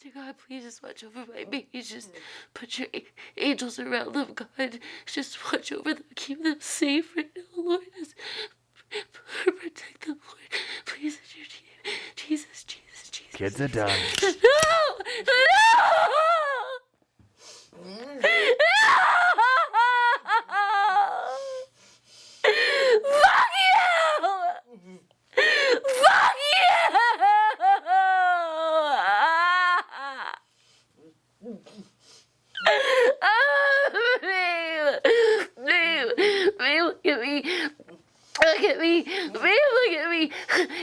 Dear God, please just watch over my babies. Just put your angels around them, God. Just watch over them. Keep them safe right now, Lord. Just protect them, Lord. Please, Jesus. Kids are done. No! Fuck you! Fuck you! Babe, look at me. Look at me. Babe, look at me.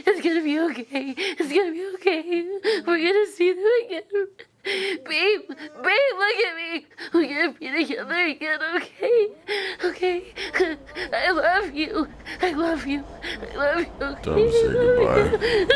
It's gonna be okay. It's gonna be okay. We're gonna see them again. Babe, look at me. We're gonna be together again, okay? Okay? I love you. I love you. Okay? Don't say goodbye.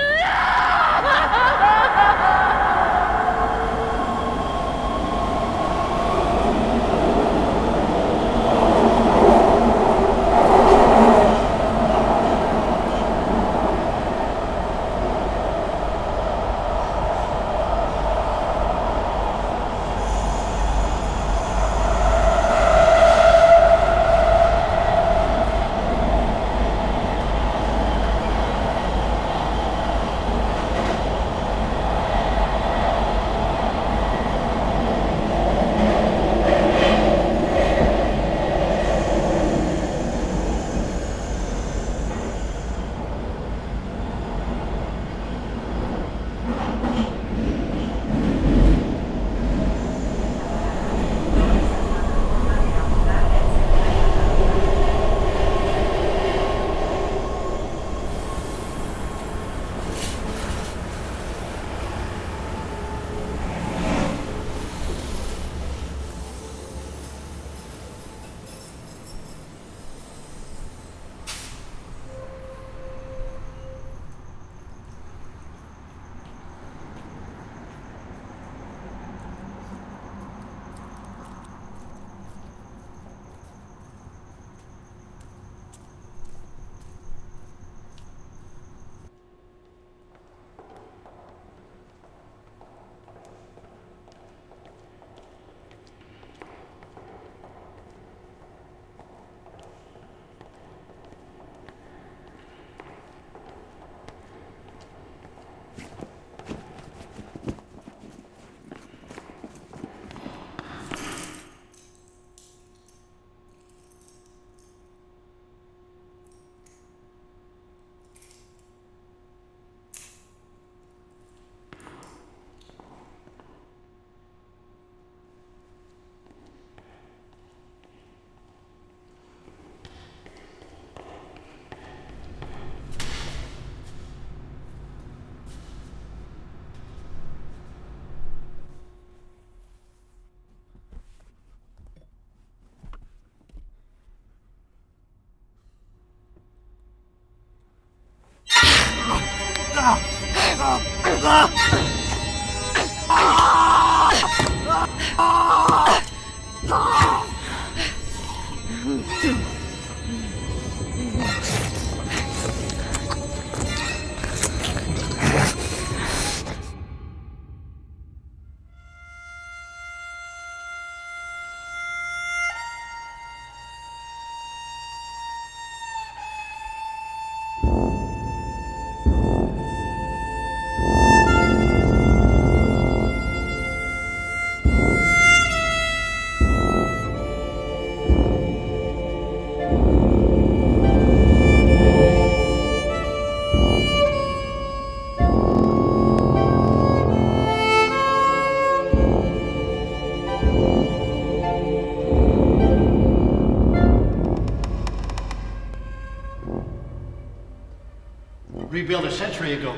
Rebuilt a century ago.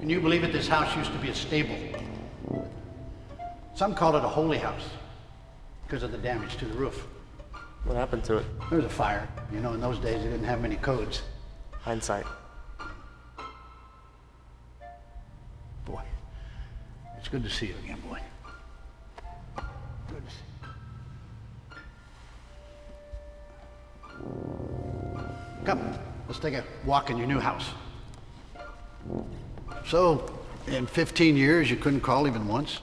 Can you believe it? This house used to be a stable. Some call it a holy house because of the damage to the roof. What happened to it? There was a fire. You know, in those days they didn't have many codes. Hindsight. Boy, it's good to see you again, boy. Good to see you. Come, let's take a walk in your new house. So, In 15 years, you couldn't call even once?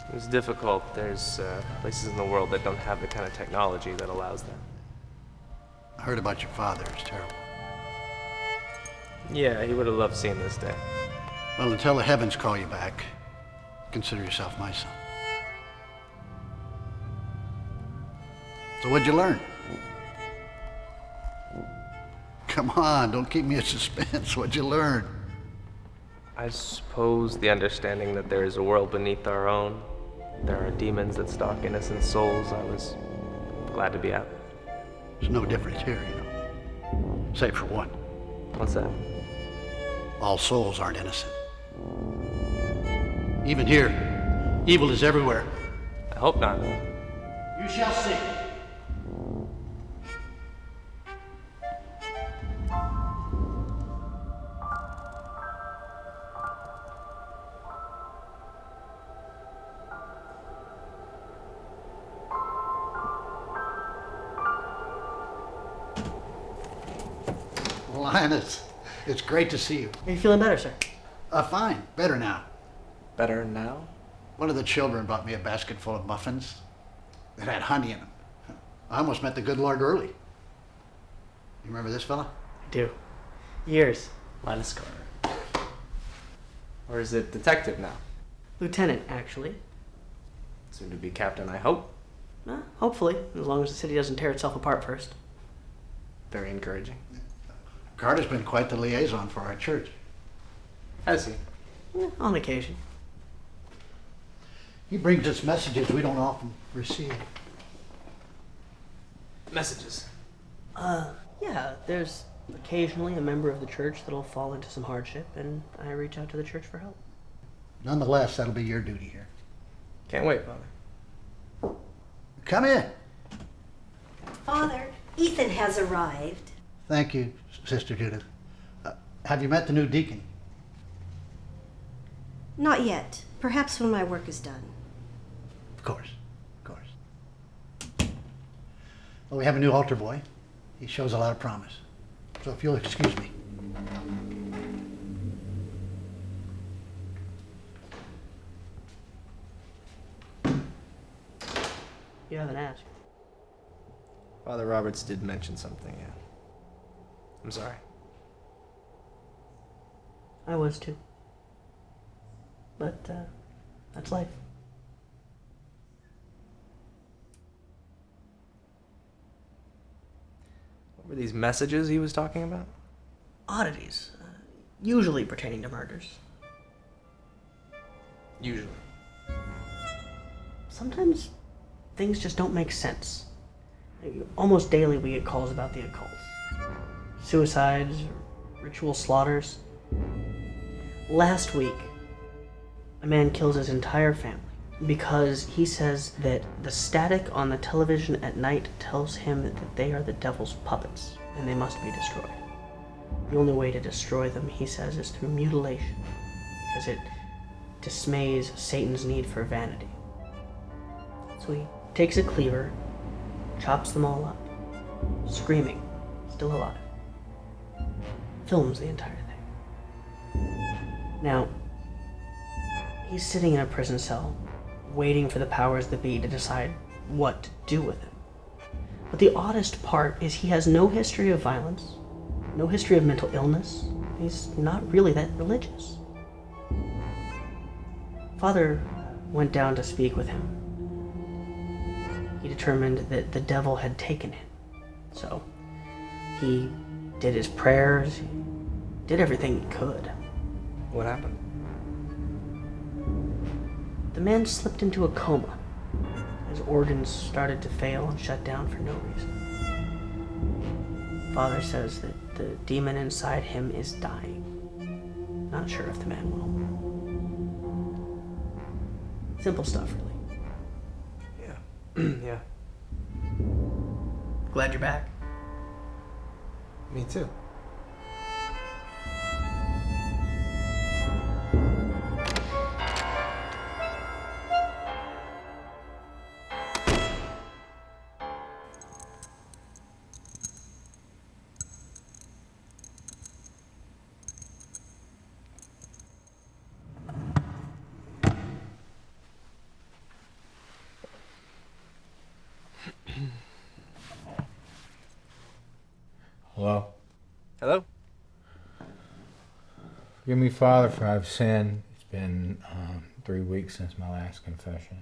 It was difficult. There's places in the world that don't have the kind of technology that allows that. I heard about your father. It's terrible. Yeah, he would have loved seeing this day. Well, until the heavens call you back, consider yourself my son. So what'd you learn? Come on, don't keep me in suspense. What'd you learn? I suppose the understanding that there is a world beneath our own. There are demons that stalk innocent souls. I was glad to be out. There's no difference here, you know. Save for one. What's that? All souls aren't innocent. Even here, evil is everywhere. I hope not. You shall see. Linus, it's great to see you. Are you feeling better, sir? Fine. Better now. Better now? One of the children brought me a basket full of muffins that had honey in them. I almost met the good Lord early. You remember this fella? I do. Years. Linus Carter. Or is it detective now? Lieutenant, actually. Soon to be captain, I hope. Hopefully, as long as the city doesn't tear itself apart first. Very encouraging. Carter's been quite the liaison for our church. Has he? On occasion. He brings us messages we don't often receive. Messages. Yeah, there's occasionally a member of the church that'll fall into some hardship, and I reach out to the church for help. Nonetheless, that'll be your duty here. Can't wait, Father. Come in. Father, Ethan has arrived. Thank you, Sister Judith. Have you met the new deacon? Not yet. Perhaps when my work is done. Of course, of course. Well, we have a new altar boy. He shows a lot of promise. So if you'll excuse me. You haven't asked. Father Roberts did mention something, yeah. I'm sorry. I was too. But, that's life. What were these messages he was talking about? Oddities. Usually pertaining to murders. Usually. Sometimes things just don't make sense. Almost daily we get calls about the occult. Suicides, or ritual slaughters. Last week, a man kills his entire family because he says that the static on the television at night tells him that they are the devil's puppets and they must be destroyed. The only way to destroy them, he says, is through mutilation because it dismays Satan's need for vanity. So he takes a cleaver, chops them all up, screaming, still alive. Films the entire thing. Now, he's sitting in a prison cell, waiting for the powers that be to decide what to do with him. But the oddest part is he has no history of violence, no history of mental illness. He's not really that religious. Father went down to speak with him. He determined that the devil had taken him. So he did his prayers, he did everything he could. What happened? The man slipped into a coma. His organs started to fail and shut down for no reason. Father says that the demon inside him is dying. Not sure if the man will. Simple stuff, really. Yeah. Yeah. Glad you're back. Me too. Forgive me, Father, for I've sinned. It's been 3 weeks since my last confession.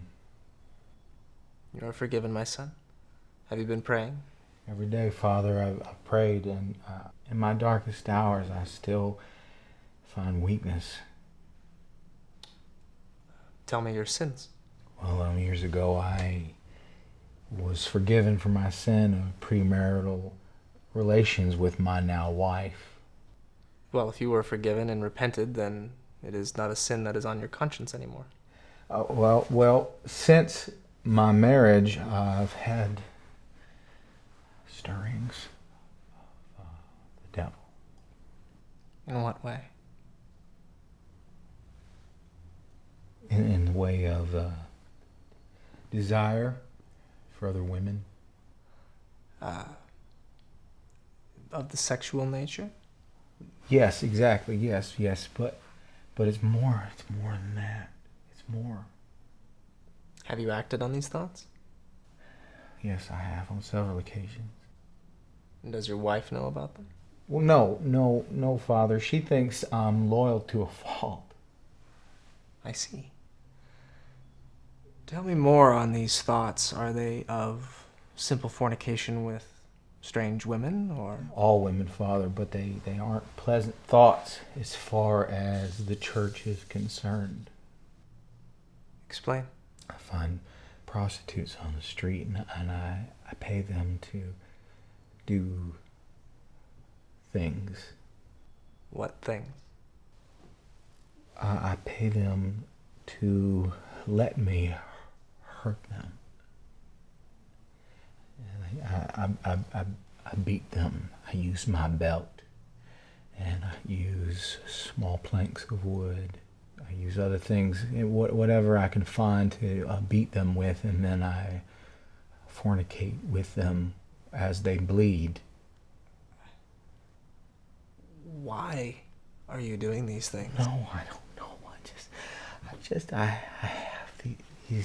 You are forgiven, my son. Have you been praying? Every day, Father, I've prayed, and in my darkest hours, I still find weakness. Tell me your sins. Well, years ago, I was forgiven for my sin of premarital relations with my now wife. Well, if you were forgiven and repented, then it is not a sin that is on your conscience anymore. Well, since my marriage, I've had stirrings of the devil. In what way? In the way of desire for other women. Of the sexual nature? Yes, exactly. Yes, but it's more than that. It's more. Have you acted on these thoughts? Yes, I have on several occasions. And does your wife know about them? Well, no, Father. She thinks I'm loyal to a fault. I see. Tell me more on these thoughts. Are they of simple fornication with strange women, or? All women, Father, but they aren't pleasant thoughts as far as the church is concerned. Explain. I find prostitutes on the street, and I pay them to do things. What things? I pay them to let me hurt them. I beat them. I use my belt, and I use small planks of wood. I use other things, whatever I can find to beat them with, and then I fornicate with them as they bleed. Why are you doing these things? No, I don't know. I have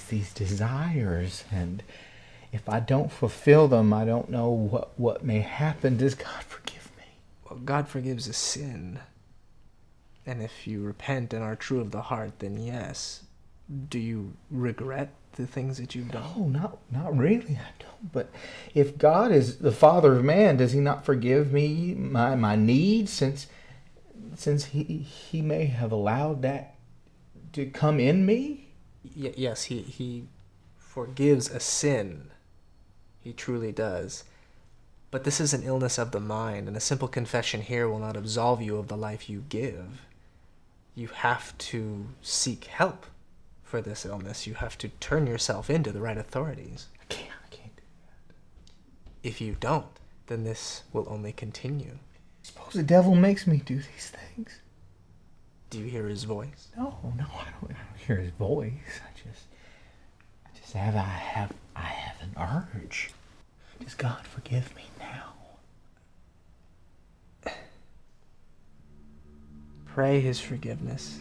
these desires, and if I don't fulfill them, I don't know what may happen. Does God forgive me? Well, God forgives a sin. And if you repent and are true of the heart, then yes. Do you regret the things that you've done? No, not really. I don't. But if God is the Father of man, does He not forgive me my needs, since He may have allowed that to come in me? Yes, he forgives a sin. He truly does. But this is an illness of the mind, and a simple confession here will not absolve you of the life you give. You have to seek help for this illness. You have to turn yourself into the right authorities. I can't do that. If you don't, then this will only continue. Suppose the devil makes me do these things. Do you hear his voice? No, I don't hear his voice. I just have an urge. Does God forgive me now? Pray his forgiveness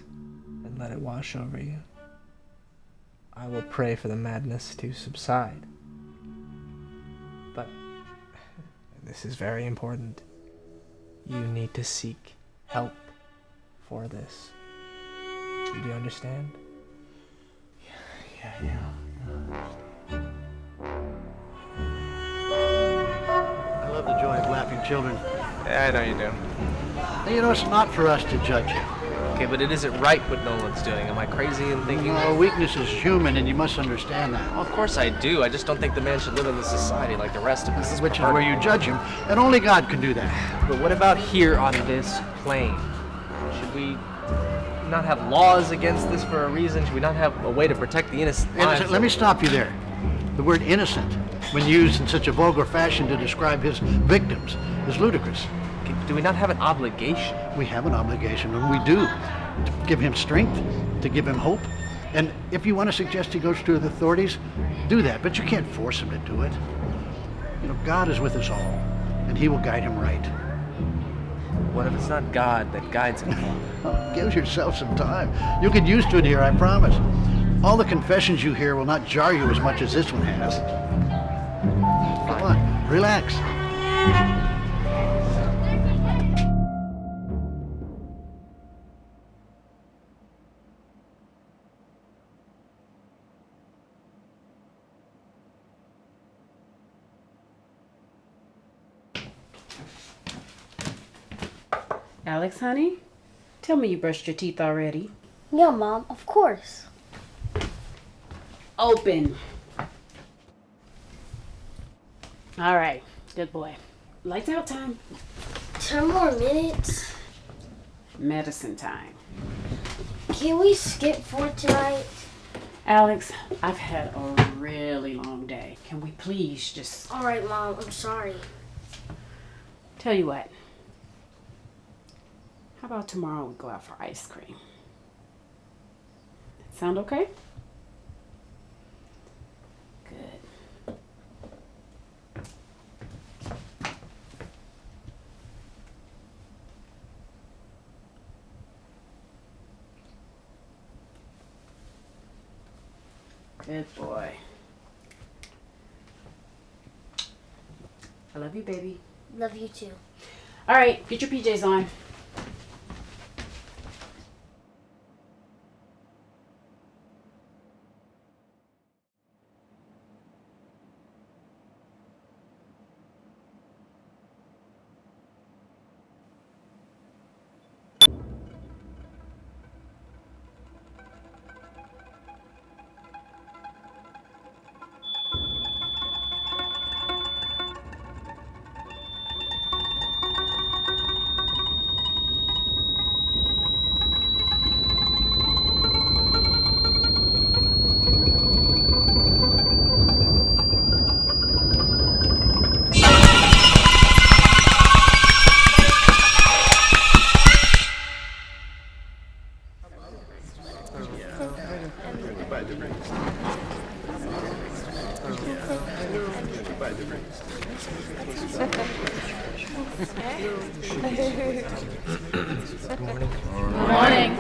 and let it wash over you. I will pray for the madness to subside. But this is very important. You need to seek help for this. Do you understand? Yeah. I love the joy of laughing children. I know you do. And you know, it's not for us to judge you. Okay, but it isn't right what Nolan's doing. Am I crazy in thinking? No, weakness is human, and you must understand that. Well, of course I do. I just don't think the man should live in this society like the rest of us. Which is where you judge him, and only God can do that. But what about here on this plane? Should we not have laws against this for a reason? Should we not have a way to protect the innocent lives? Innocent, let me stop you there. The word innocent, when used in such a vulgar fashion to describe his victims, is ludicrous. Do we not have an obligation? We have an obligation, and we do, to give him strength, to give him hope. And if you want to suggest he goes to the authorities, do that, but you can't force him to do it. You know, God is with us all, and he will guide him right. What if it's not God that guides him? Give yourself some time. You'll get used to it here, I promise. All the confessions you hear will not jar you as much as this one has. Come on, relax. Alex, honey, tell me you brushed your teeth already. Yeah, Mom, of course. Open. All right, good boy. Lights out time. 10 more minutes. Medicine time. Can we skip for tonight? Alex, I've had a really long day. Can we please just... All right, Mom, I'm sorry. Tell you what. How about tomorrow we go out for ice cream? Sound okay? Good. Good boy. I love you, baby. Love you too. All right, get your PJs on.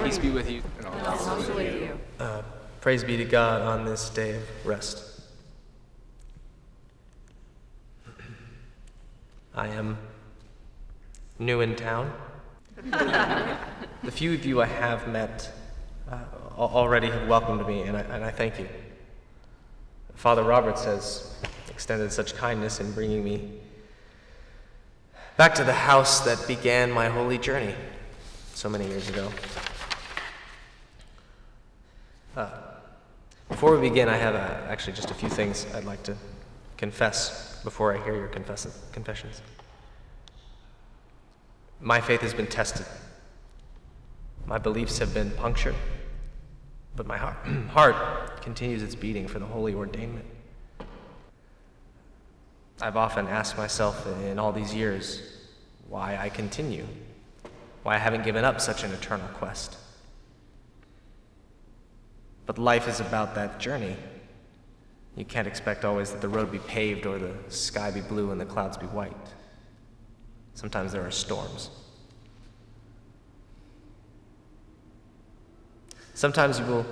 Peace be with you. Also with you. Praise be to God on this day of rest. I am new in town. The few of you I have met already have welcomed me, and I thank you. Father Roberts has extended such kindness in bringing me back to the house that began my holy journey so many years ago. Before we begin, I have actually just a few things I'd like to confess before I hear your confessions. My faith has been tested. My beliefs have been punctured, but my heart continues its beating for the holy ordainment. I've often asked myself in all these years why I continue, why I haven't given up such an eternal quest. But life is about that journey. You can't expect always that the road be paved or the sky be blue and the clouds be white. Sometimes there are storms. Sometimes you will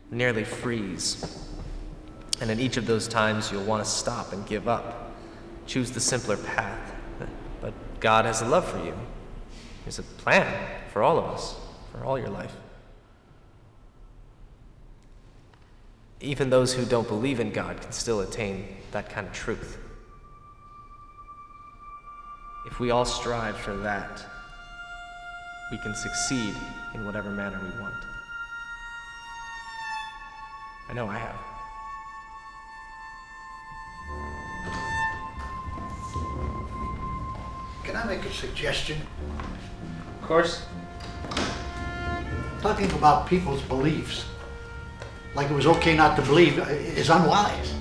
nearly freeze. And in each of those times, you'll want to stop and give up. Choose the simpler path. But God has a love for you. There's a plan for all of us, for all your life. Even those who don't believe in God can still attain that kind of truth. If we all strive for that, we can succeed in whatever manner we want. I know I have. Can I make a suggestion? Of course. Talking about people's beliefs, like it was okay not to believe, is unwise.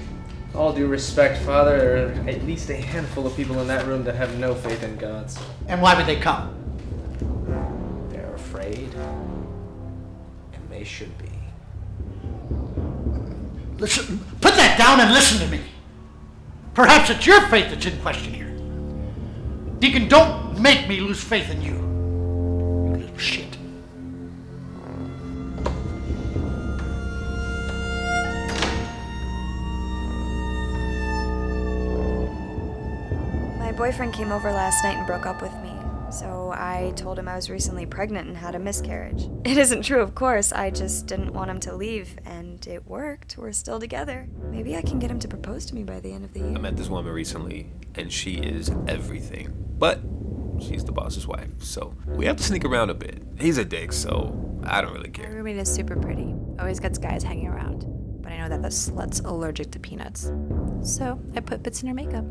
All due respect, Father, there are at least a handful of people in that room that have no faith in God. And why would they come? They're afraid, and they should be. Listen, put that down and listen to me. Perhaps it's your faith that's in question here. Deacon, don't make me lose faith in you. You little shit. My boyfriend came over last night and broke up with me, so I told him I was recently pregnant and had a miscarriage. It isn't true, of course, I just didn't want him to leave, and it worked. We're still together. Maybe I can get him to propose to me by the end of the year. I met this woman recently, and she is everything. But she's the boss's wife, so we have to sneak around a bit. He's a dick, so I don't really My care. roommate is super pretty. Always gets guys hanging around. But I know that the slut's allergic to peanuts. So I put bits in her makeup.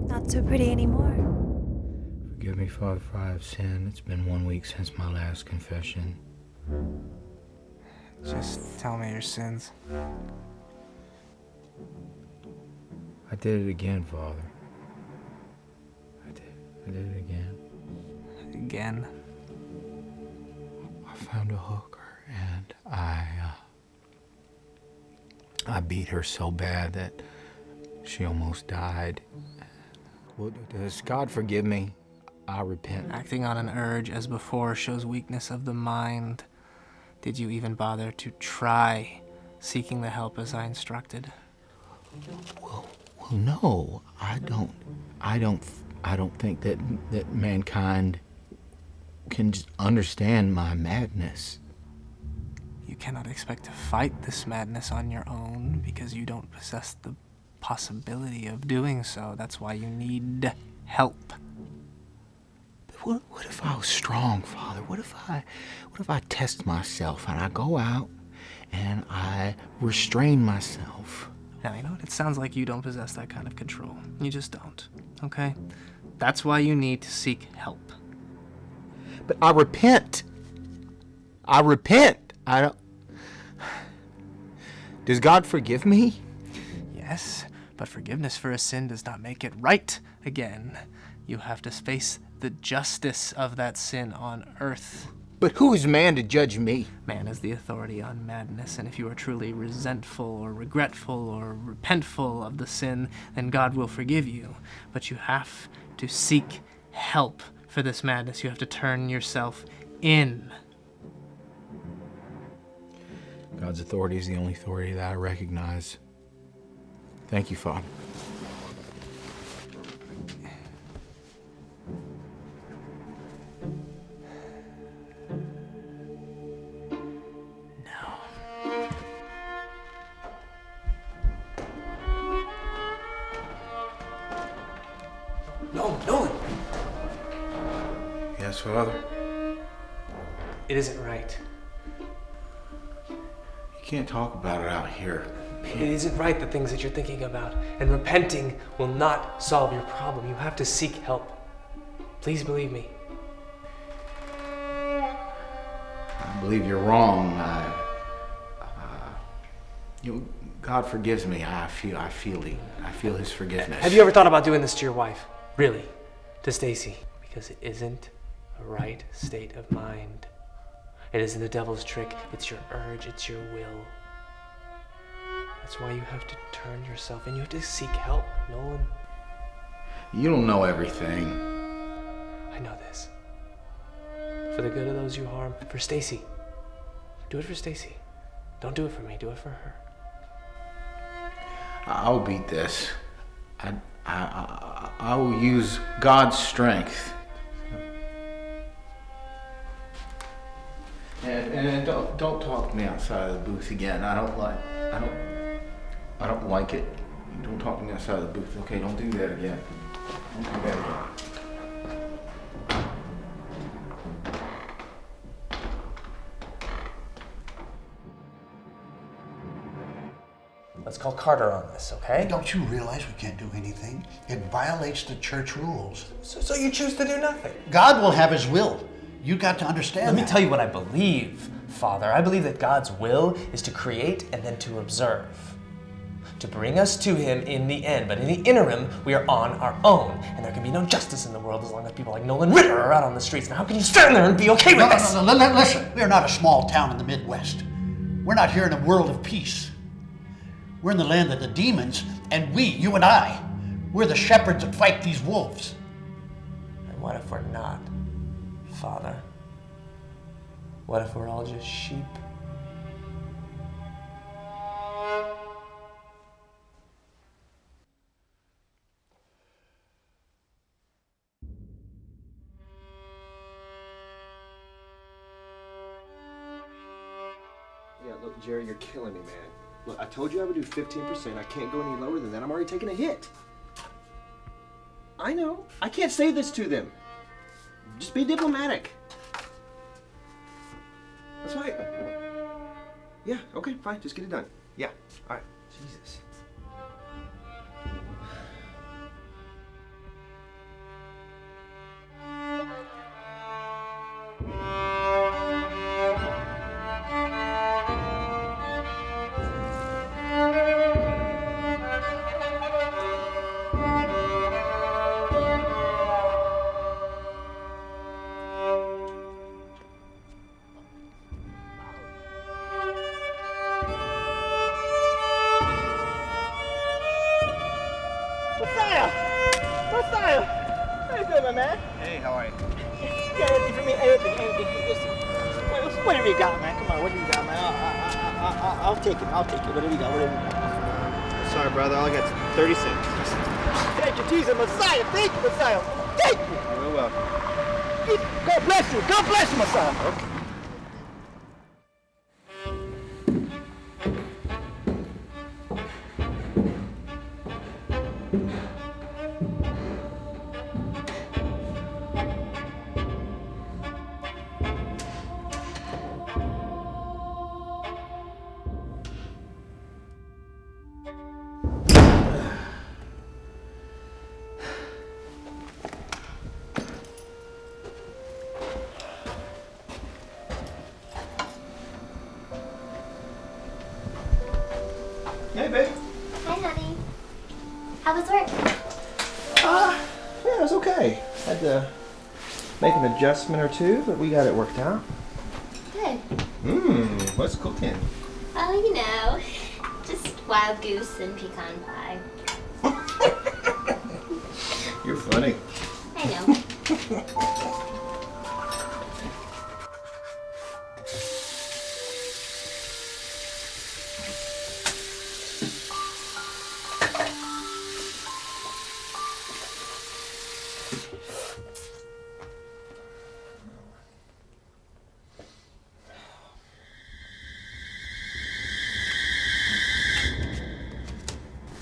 Not so pretty anymore. Forgive me, Father, for I have sinned. It's been 1 week since my last confession. Just tell me your sins. I did it again, Father. I did it again. Again. I found a hooker and I beat her so bad that she almost died. Well, does God forgive me? I repent. Acting on an urge as before shows weakness of the mind. Did you even bother to try seeking the help as I instructed? Well, no, I don't think that mankind can just understand my madness. You cannot expect to fight this madness on your own because you don't possess the possibility of doing so. That's why you need help. What if I was strong, Father? What if I test myself and I go out and I restrain myself? Now, you know what? It sounds like you don't possess that kind of control. You just don't, okay? That's why you need to seek help. But I repent. I don't... Does God forgive me? Yes, but forgiveness for a sin does not make it right again. You have to face the justice of that sin on earth. But who is man to judge me? Man is the authority on madness, and if you are truly resentful or regretful or repentful of the sin, then God will forgive you. But you have to seek help for this madness. You have to turn yourself in. God's authority is the only authority that I recognize. Thank you, Father. Nolan! Yes, Father? It isn't right. You can't talk about it out here. It isn't right, the things that you're thinking about. And repenting will not solve your problem. You have to seek help. Please believe me. I believe you're wrong. God forgives me. I feel His forgiveness. Have you ever thought about doing this to your wife? Really? To Stacy? Because it isn't a right state of mind. It isn't the devil's trick. It's your urge. It's your will. That's why you have to turn yourself in. You have to seek help, Nolan. You don't know everything. I know this. For the good of those you harm. For Stacy. Do it for Stacy. Don't do it for me. Do it for her. I'll beat this. I will use God's strength. And don't talk to me outside of the booth again. I don't like it. Don't talk to me outside of the booth. Okay, don't do that again. Don't do that again. Let's call Carter on this, okay? Don't you realize we can't do anything? It violates the church rules. So you choose to do nothing? God will have His will. You got to understand Let me that. tell you what I believe, Father. I believe that God's will is to create and then to observe. To bring us to Him in the end. But in the interim, we are on our own. And there can be no justice in the world as long as people like Nolan Ritter are out on the streets. Now how can you stand there and be okay with this? No, listen. We're not a small town in the Midwest. We're not here in a world of peace. We're in the land of the demons, and you and I, we're the shepherds that fight these wolves. And what if we're not, Father? What if we're all just sheep? Yeah, look, Jerry, you're killing me, man. Look, I told you I would do 15%. I can't go any lower than that. I'm already taking a hit. I know. I can't say this to them. Just be diplomatic. That's fine. Yeah, okay, fine. Just get it done. Yeah, all right. Jesus. Messiah! How you doing, my man? Hey, how are you? You got anything for me? Anything. Listen, whatever you got, man. Come on, whatever you got, man. I'll take it. Whatever you got. Sorry, brother. All I got is 30 cents. Thank you, Jesus, Messiah. Thank you, Messiah. Thank you. You're welcome. God bless you. God bless you, Messiah. Okay. Hey, babe. Hi, honey. How was work? Yeah, it was okay. Had to make an adjustment or two, but we got it worked out. Good. What's cooking? Oh, you know, just wild goose and pecan pie. You're funny. I know.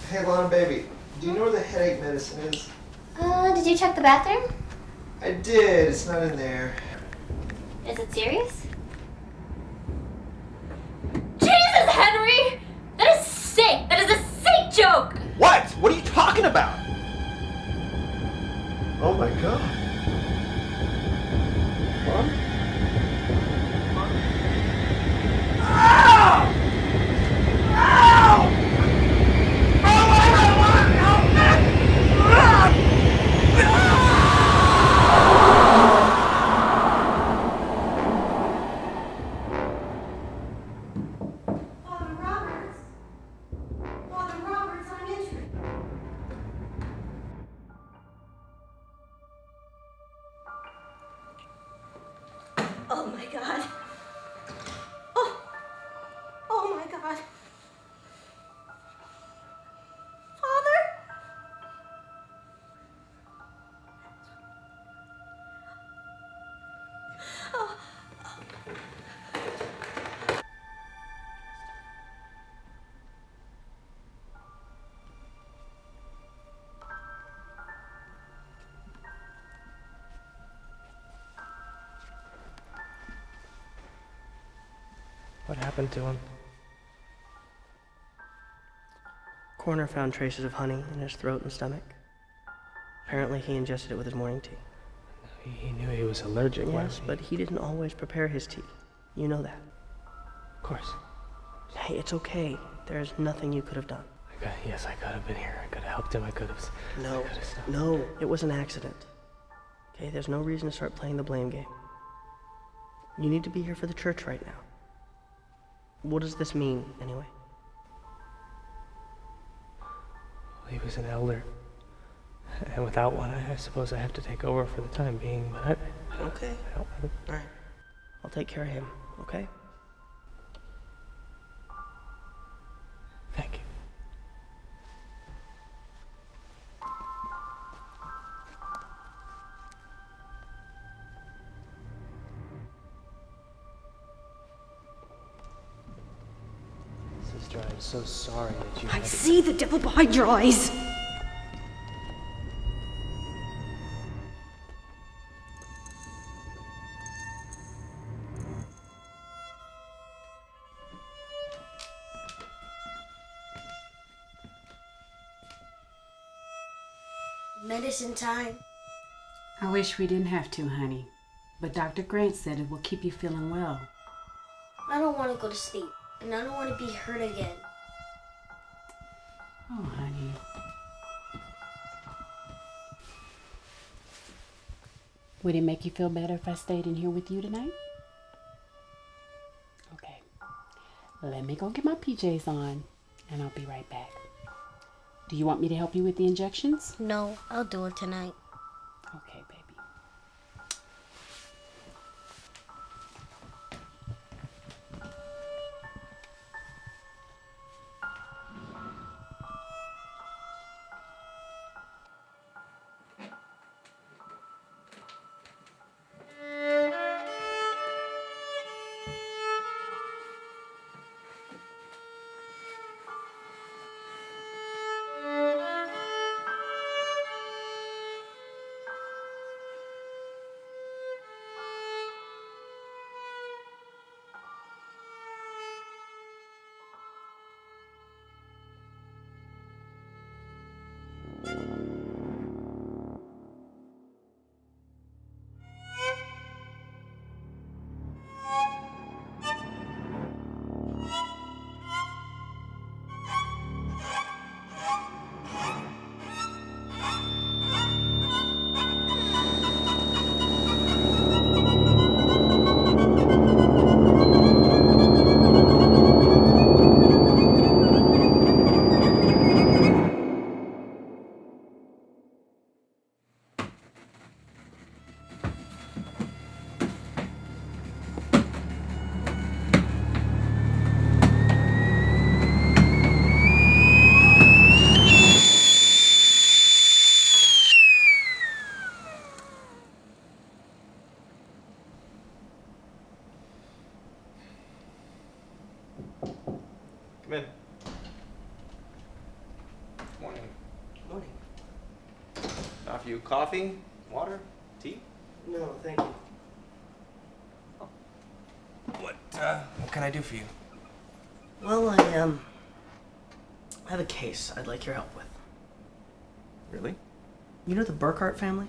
Hey, Lana, baby. Do you know where the headache medicine is? Did you check the bathroom? I did. It's not in there. Is it serious? Jesus, Henry! That is sick! That is a sick joke! What? What are you talking about? Oh my god. Mom? Ow! Ow! Oh my God. Oh my God. Father? Oh. What happened to him? Coroner found traces of honey in his throat and stomach. Apparently he ingested it with his morning tea. He knew he was allergic. Yes, but he didn't always prepare his tea. You know that. Of course. Hey, it's okay. There's nothing you could have done. Yes, I could have been here. I could have helped him. I could have. No, it was an accident. Okay, there's no reason to start playing the blame game. You need to be here for the church right now. What does this mean, anyway? Well, he was an elder. And without one, I suppose I have to take over for the time being, but Okay. All right. I'll take care of him, okay? Thank you. Sister, I'm so sorry that you I see the devil behind your eyes. Medicine time. I wish we didn't have to, honey. But Dr. Grant said it will keep you feeling well. I don't want to go to sleep, and I don't want to be hurt again. Oh, honey. Would it make you feel better if I stayed in here with you tonight? Okay. Let me go get my PJs on, and I'll be right back. Do you want me to help you with the injections? No, I'll do it tonight. Okay, baby. Come in. Morning. Morning. Offer you coffee, water, tea? No, thank you. What can I do for you? Well, I have a case I'd like your help with. Really? You know the Burkhart family?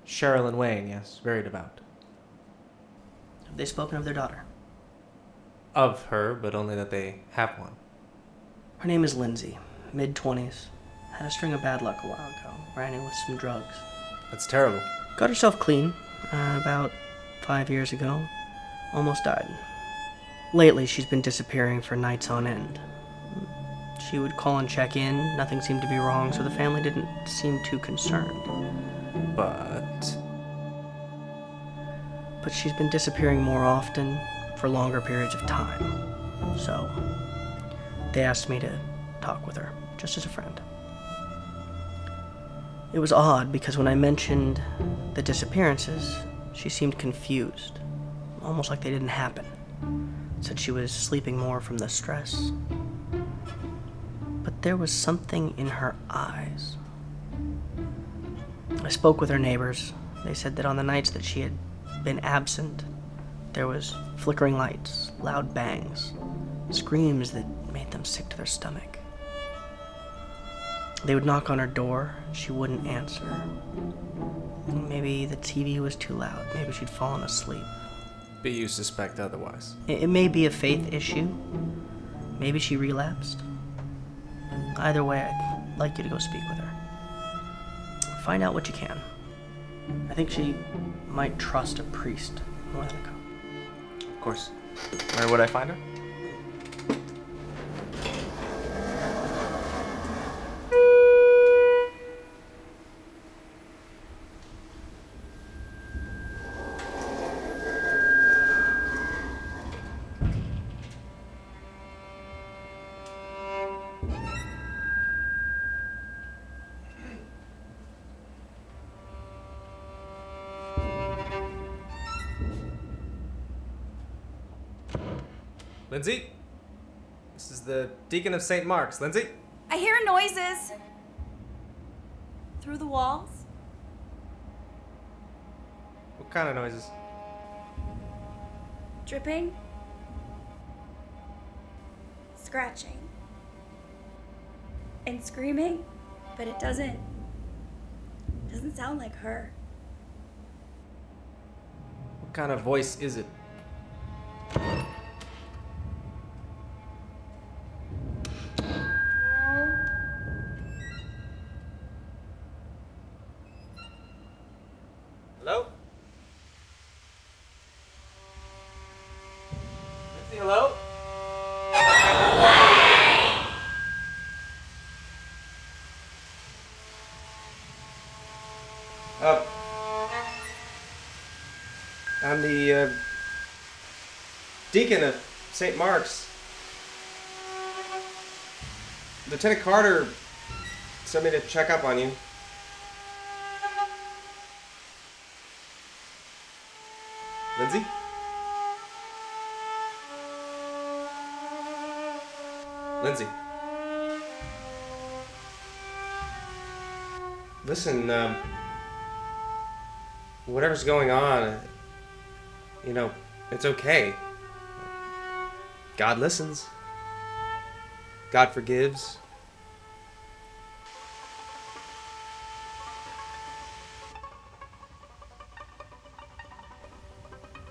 Cheryl and Wayne, yes. Very devout. Have they spoken of their daughter? Of her, but only that they have one. Her name is Lindsay, mid-20s. Had a string of bad luck a while ago. Ran in with some drugs. That's terrible. Got herself clean about 5 years ago. Almost died. Lately, she's been disappearing for nights on end. She would call and check in. Nothing seemed to be wrong, so the family didn't seem too concerned. But she's been disappearing more often for longer periods of time. So they asked me to talk with her, just as a friend. It was odd because when I mentioned the disappearances, she seemed confused, almost like they didn't happen. Said she was sleeping more from the stress. But there was something in her eyes. I spoke with her neighbors. They said that on the nights that she had been absent, there was flickering lights, loud bangs, screams that made them sick to their stomach. They would knock on her door, she wouldn't answer. Maybe the TV was too loud, maybe she'd fallen asleep. but you suspect otherwise. It may be a faith issue. Maybe she relapsed. Either way, I'd like you to go speak with her. Find out what you can. I think she might trust a priest more than a cop. Of course. Where would I find her? Lindsay? This is the Deacon of St. Mark's. Lindsay? I hear noises. Through the walls? What kind of noises? Dripping. Scratching. And screaming, but it doesn't Doesn't sound like her. What kind of voice is it? Hello? Lindsay, hello? I'm the Deacon of St. Mark's. Lieutenant Carter sent me to check up on you. Lindsay? Lindsay. Listen, whatever's going on, you know, it's okay. God listens. God forgives.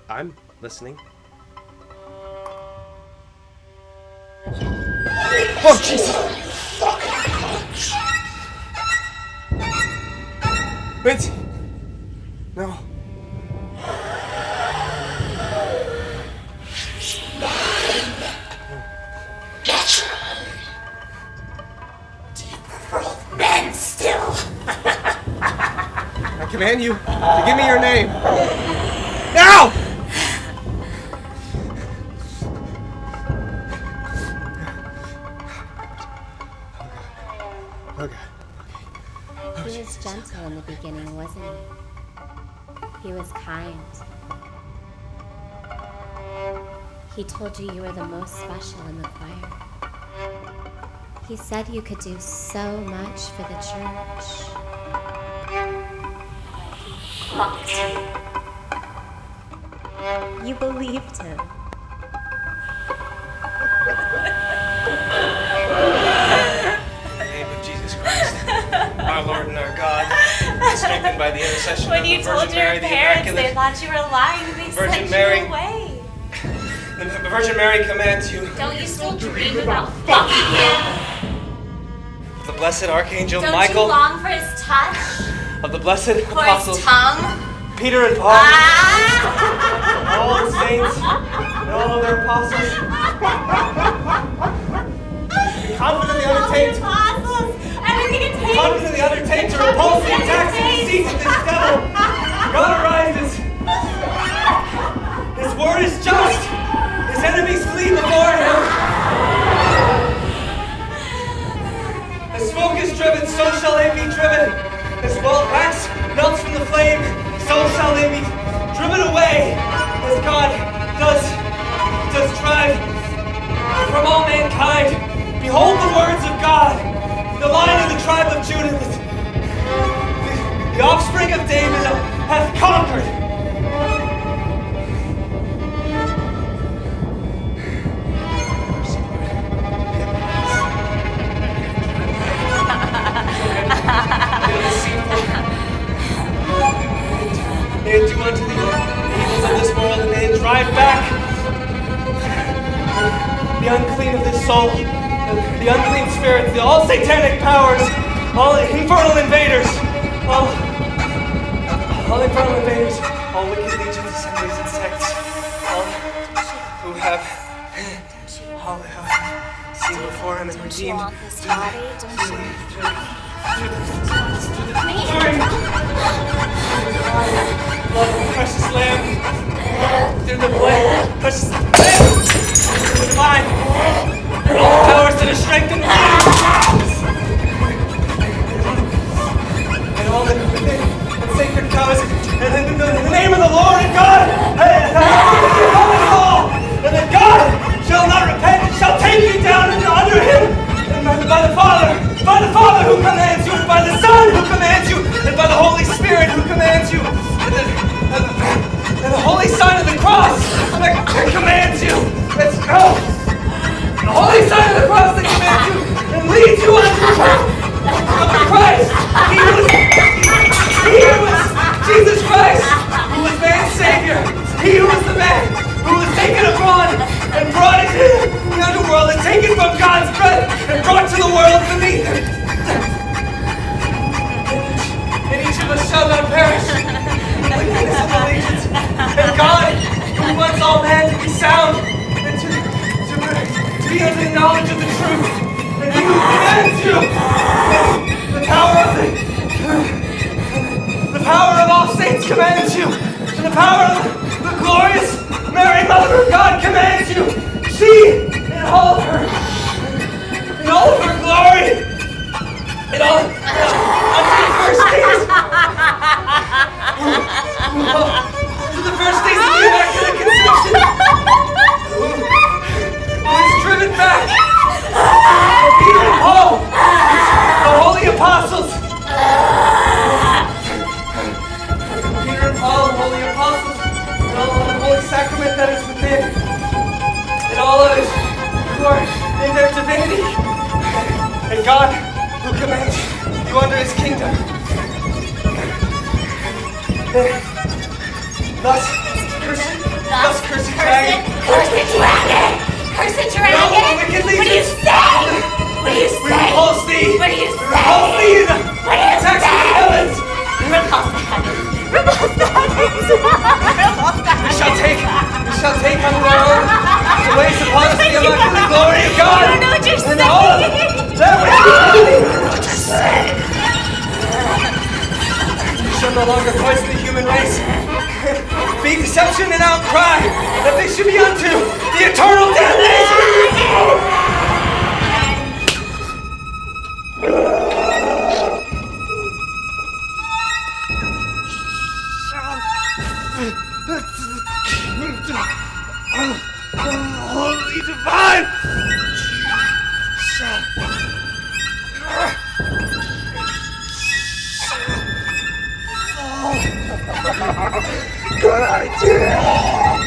I'm listening. Oh, Jesus! Lindsay! No. Men still. I command you to give me your name. Now! He was gentle in the beginning, wasn't he? He was kind. He told you you were the most special in the choir. He said you could do so much for the church. You believed him. In the name of Jesus Christ, our Lord and our God, strengthened by the intercession When of you the told Virgin your Mary, the parents Immaculate. they thought you were lying, they Virgin sent Mary. you away. The Virgin Mary commands you. Don't you still dream about fucking him? Of the blessed Archangel Don't Michael. you long for his touch? Of the blessed For apostles. his tongue? Peter and Paul. All the saints and all of their apostles. Be confidently undertake. Confidently undertake to repulse the attacks and deceits of this devil. God arises. His word is just. His enemies flee before him. As smoke is driven, so shall they be driven. As wax melts from the flame, so shall they be driven away. As God does drive from all mankind. Behold the words of God, the Lion of the tribe of Judah, the offspring of David hath conquered. May it do unto the evils of this world, and may it drive back the unclean of this soul, the unclean spirits, all satanic powers, all infernal invaders, all infernal invaders, all wicked legions, assemblies, and sects, all who have seen before him and redeemed blood of the precious Lamb, through the blood, precious Lamb, the divine, and all the powers that are strengthened, and all the sacred powers, and in the name of the Lord and God, and that God shall not repent, and shall take you down under him, and by the Father who commands you, and by the Son who commands you, and by the Holy Spirit who commands you, and the holy sign of the cross that commands you. be unto the knowledge of the truth. And he who commands you, the power of all saints commands you, and the power of the glorious Mary, Mother of God, commands you. She, in all of her glory, unto the first days, of the Immaculate Conception, who is driven back by Peter and Paul, the holy apostles. Peter and Paul, the holy apostles, and all of the holy sacrament that is within, and all others who are in their divinity, and God who commands you under his kingdom. Thus, curse the dragon. Curse the dragon! Curse the dragon! No, wickedly. What do you say? What do you say? We repulse thee. What do you We say? repulse thee in the What do you attacks of say? the heavens. Repulse the heavens. Repulse the heavens. Repulse the heavens. We shall take under our own the ways upon us the immaculate glory of God. I don't know what you're and saying. all of that which what you're saying. You shall no longer poison the human race. Be deception and outcry that they should be unto the eternal damnation. Holy divine! Good idea!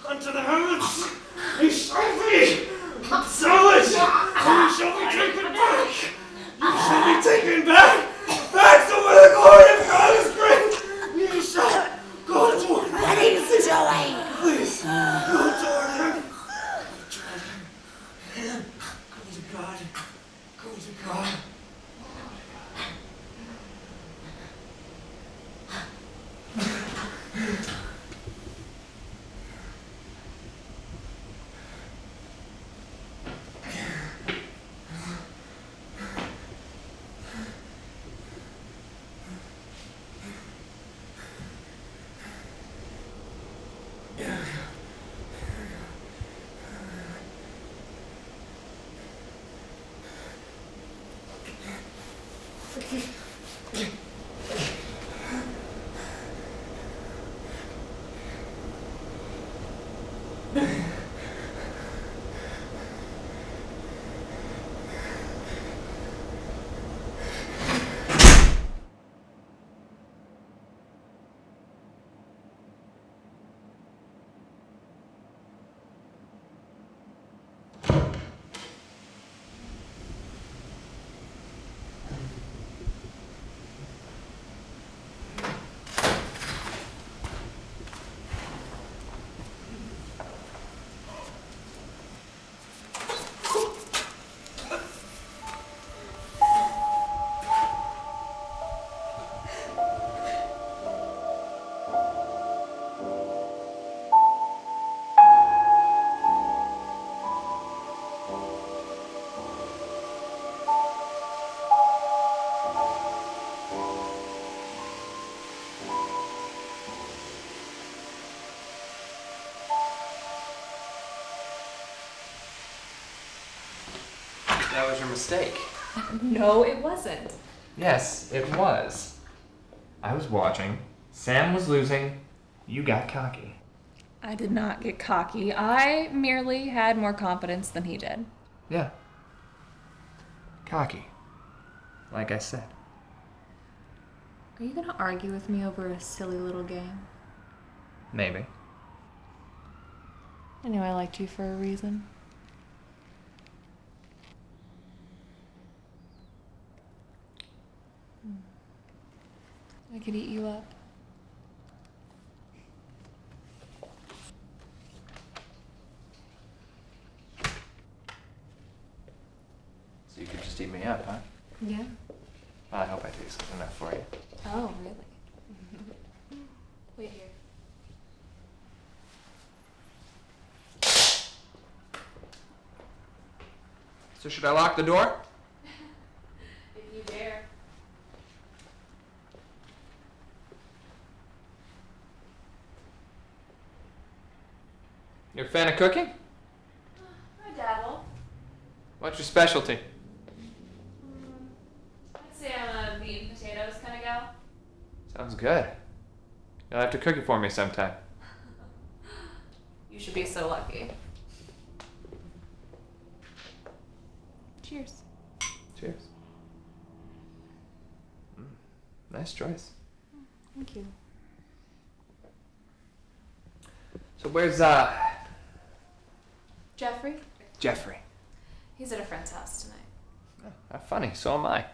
Unto the heavens, you shall be acknowledged, and you shall be taken back. You shall be taken back to where the glory of God is great. You shall go toward him. What are you doing? Please, go toward him. Go to God. Go to God. That was your mistake. No, it wasn't. Yes, it was. I was watching. Sam was losing. You got cocky. I did not get cocky. I merely had more confidence than he did. Yeah. Cocky. Like I said. Are you gonna argue with me over a silly little game? Maybe. I knew I liked you for a reason. I could eat you up. So you could just eat me up, huh? Yeah. Well, I hope I do something enough for you. Oh, really? Wait here. So should I lock the door? If you dare. You're a fan of cooking? I dabble. What's your specialty? I'd say I'm a meat and potatoes kind of gal. Sounds good. You'll have to cook it for me sometime. You should be so lucky. Cheers. Cheers. Nice choice. Thank you. So where's Jeffrey? Jeffrey? He's at a friend's house tonight. Oh, how funny. So am I.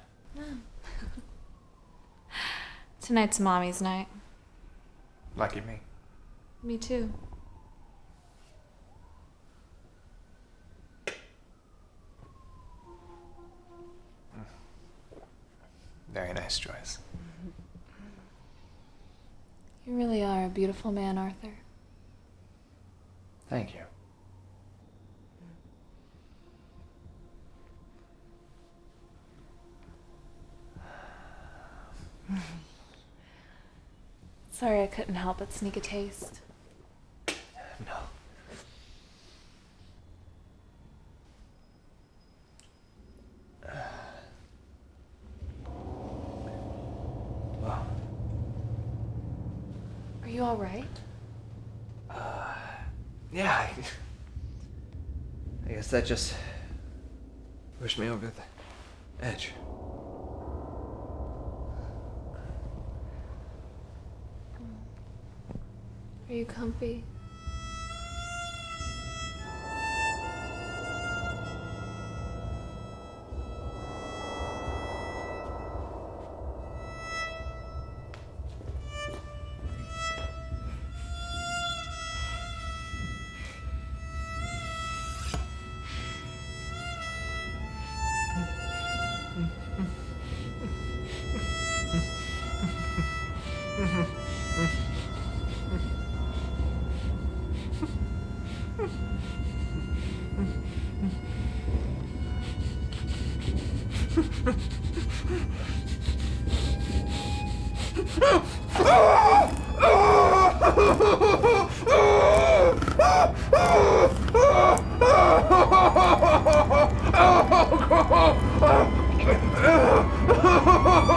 Tonight's mommy's night. Lucky me. Me too. Very nice choice. You really are a beautiful man, Arthur. Thank you. Sorry I couldn't help but sneak a taste. No. Well. Are you all right? Yeah. I guess that just pushed me over the edge. Are you comfy? Oh,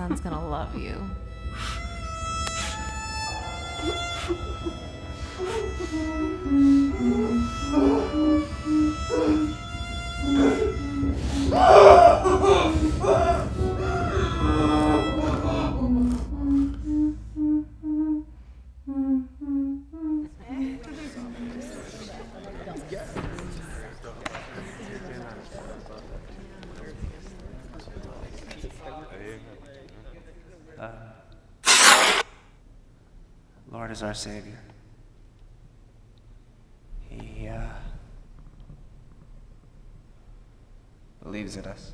son's gonna love you. Lord is our Savior. He believes in us.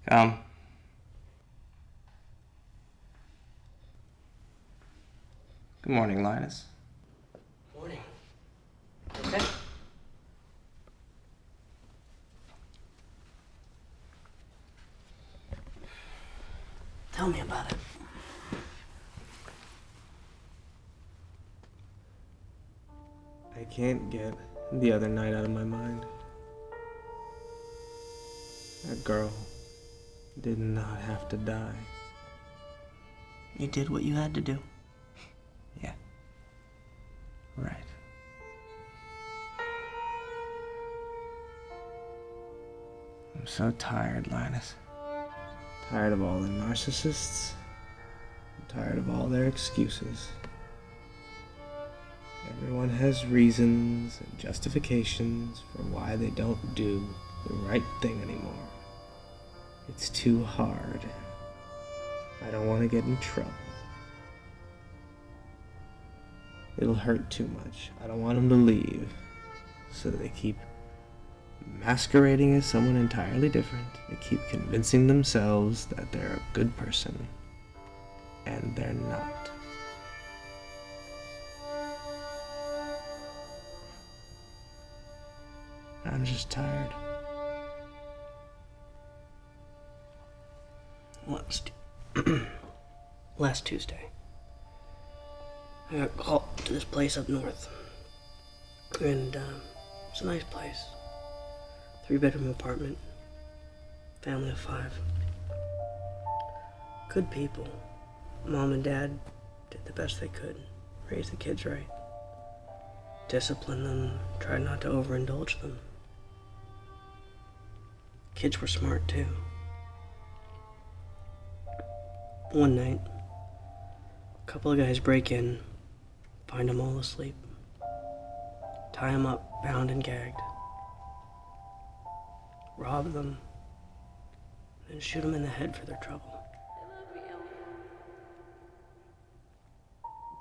Come. Good morning, Linus. Morning. Okay. Tell me about it. I can't get the other night out of my mind. That girl did not have to die. You did what you had to do. Yeah. Right. I'm so tired, Linus. Tired of all the narcissists. I'm tired of all their excuses. Everyone has reasons and justifications for why they don't do the right thing anymore. It's too hard. I don't want to get in trouble. It'll hurt too much. I don't want them to leave. So they keep masquerading as someone entirely different. They keep convincing themselves that they're a good person. And they're not. I'm just tired. Last Tuesday, I got called to this place up north. And it's a nice place. 3-bedroom apartment. Family of 5. Good people. Mom and Dad did the best they could. Raise the kids right. Discipline them. Tried not to overindulge them. Kids were smart too. One night, a couple of guys break in, find them all asleep, tie them up, bound and gagged, rob them, and shoot them in the head for their trouble.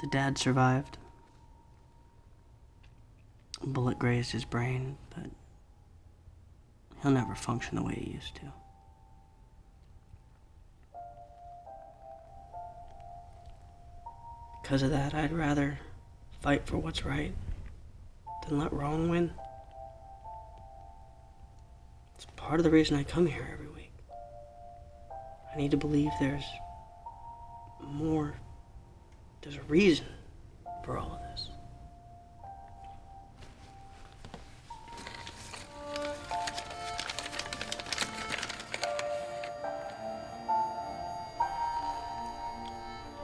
The dad survived. A bullet grazed his brain, but he'll never function the way he used to. Because of that, I'd rather fight for what's right than let wrong win. It's part of the reason I come here every week. I need to believe there's more, there's a reason for all of this.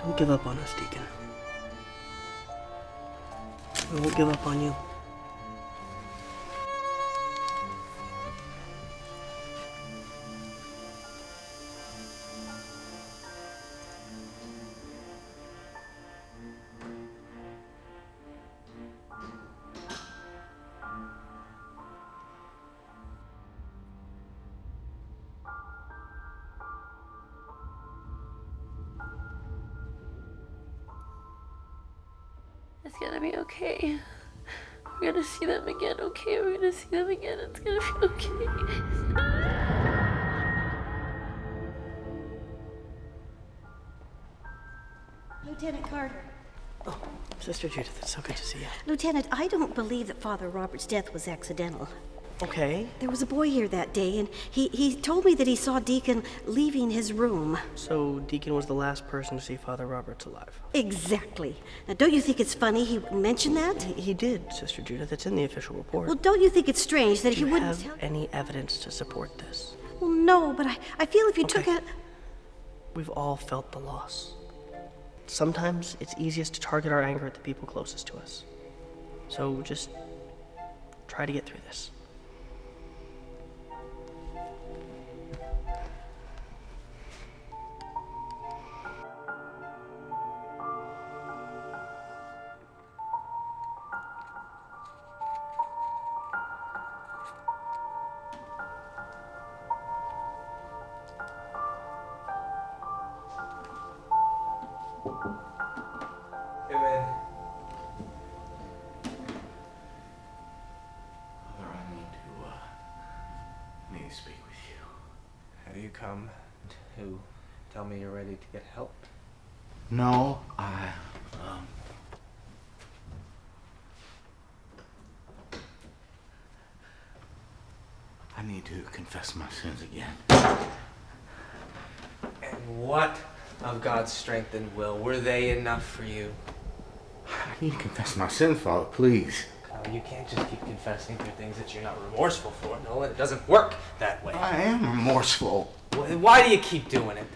Don't give up on us, Deacon. We won't give up on you. It's gonna be okay. We're gonna see them again, okay? We're gonna see them again. It's gonna be okay. Lieutenant Carter. Sister Judith, it's so good to see you. Lieutenant, I don't believe that Father Robert's death was accidental. Okay. There was a boy here that day, and he told me that he saw Deacon leaving his room. So Deacon was the last person to see Father Roberts alive? Exactly. Now, don't you think it's funny he mentioned that? He did, Sister Judith. It's in the official report. Well, don't you think it's strange that Do he you wouldn't have any evidence to support this? Well, no, but I feel if you took a... We've all felt the loss. Sometimes it's easiest to target our anger at the people closest to us. So just try to get through this. Amen. Father, I need to speak with you. Have you come to tell me you're ready to get help? No, I need to confess my sins again. And what of God's strength and will? Were they enough for you? I need to confess my sins, Father, please. Oh, you can't just keep confessing for things that you're not remorseful for, Nolan. It doesn't work that way. I am remorseful. Why do you keep doing it?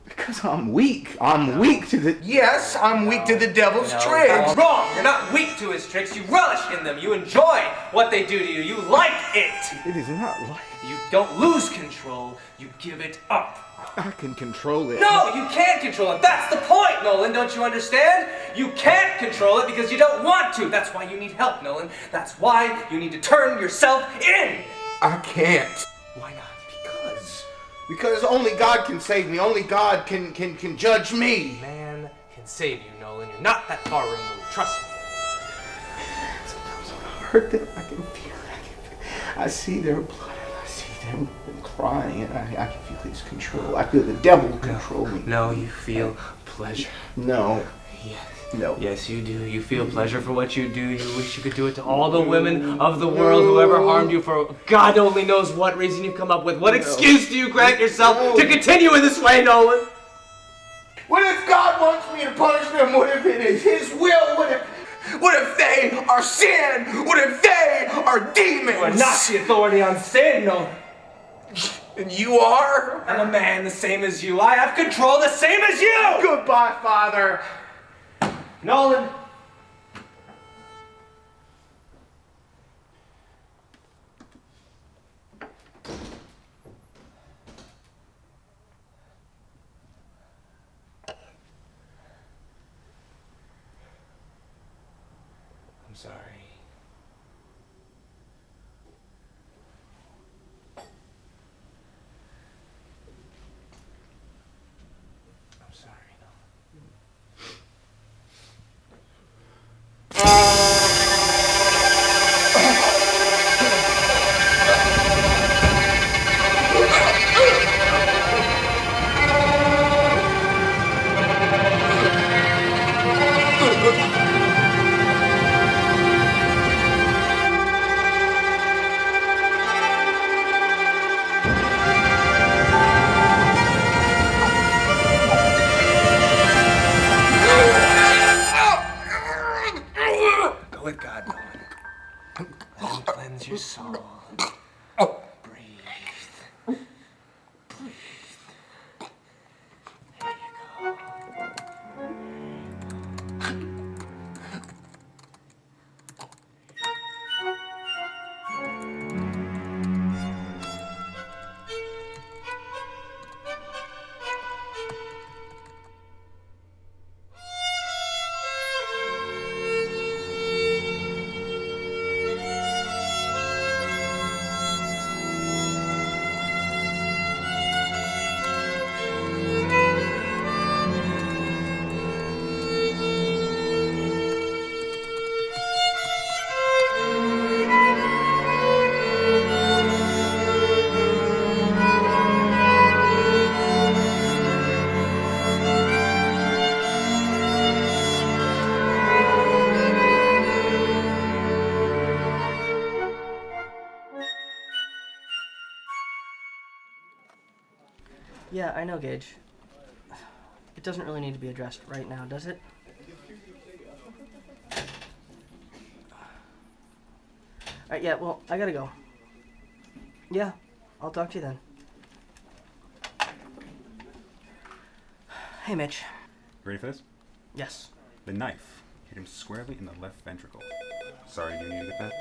Because I'm weak. I'm weak to the... Yes, I'm weak to the devil's tricks. That's wrong. You're not weak to his tricks. You relish in them. You enjoy what they do to you. You like it. It is not like... You don't lose control. You give it up. I can control it. No, you can't control it. That's the point, Nolan. Don't you understand? You can't control it because you don't want to. That's why you need help, Nolan. That's why you need to turn yourself in. I can't. Why not? Because only God can save me. Only God can judge me. Man can save you, Nolan. You're not that far removed. Trust me. Sometimes when I hurt them, I can feel it. I see their blood and I see them crying and I can feel his control. I feel the devil controlling. No, you feel pleasure. No. Yes. No. Yes, you do. You feel pleasure for what you do. You wish you could do it to all the women of the world who ever harmed you for God only knows what reason you've come up with. What excuse do you grant yourself to continue in this way, Nolan? What if God wants me to punish them? What if it is his will? What if they are sin? What if they are demons? You are not the authority on sin, Nolan. And you are? I'm a man the same as you. I have control the same as you! Goodbye, Father. Nolan! I'm sorry. I'm sorry, I know, Gage. It doesn't really need to be addressed right now, does it? Alright, yeah, well, I gotta go. Yeah, I'll talk to you then. Hey, Mitch. Ready for this? Yes. The knife hit him squarely in the left ventricle. Sorry, you need to get that?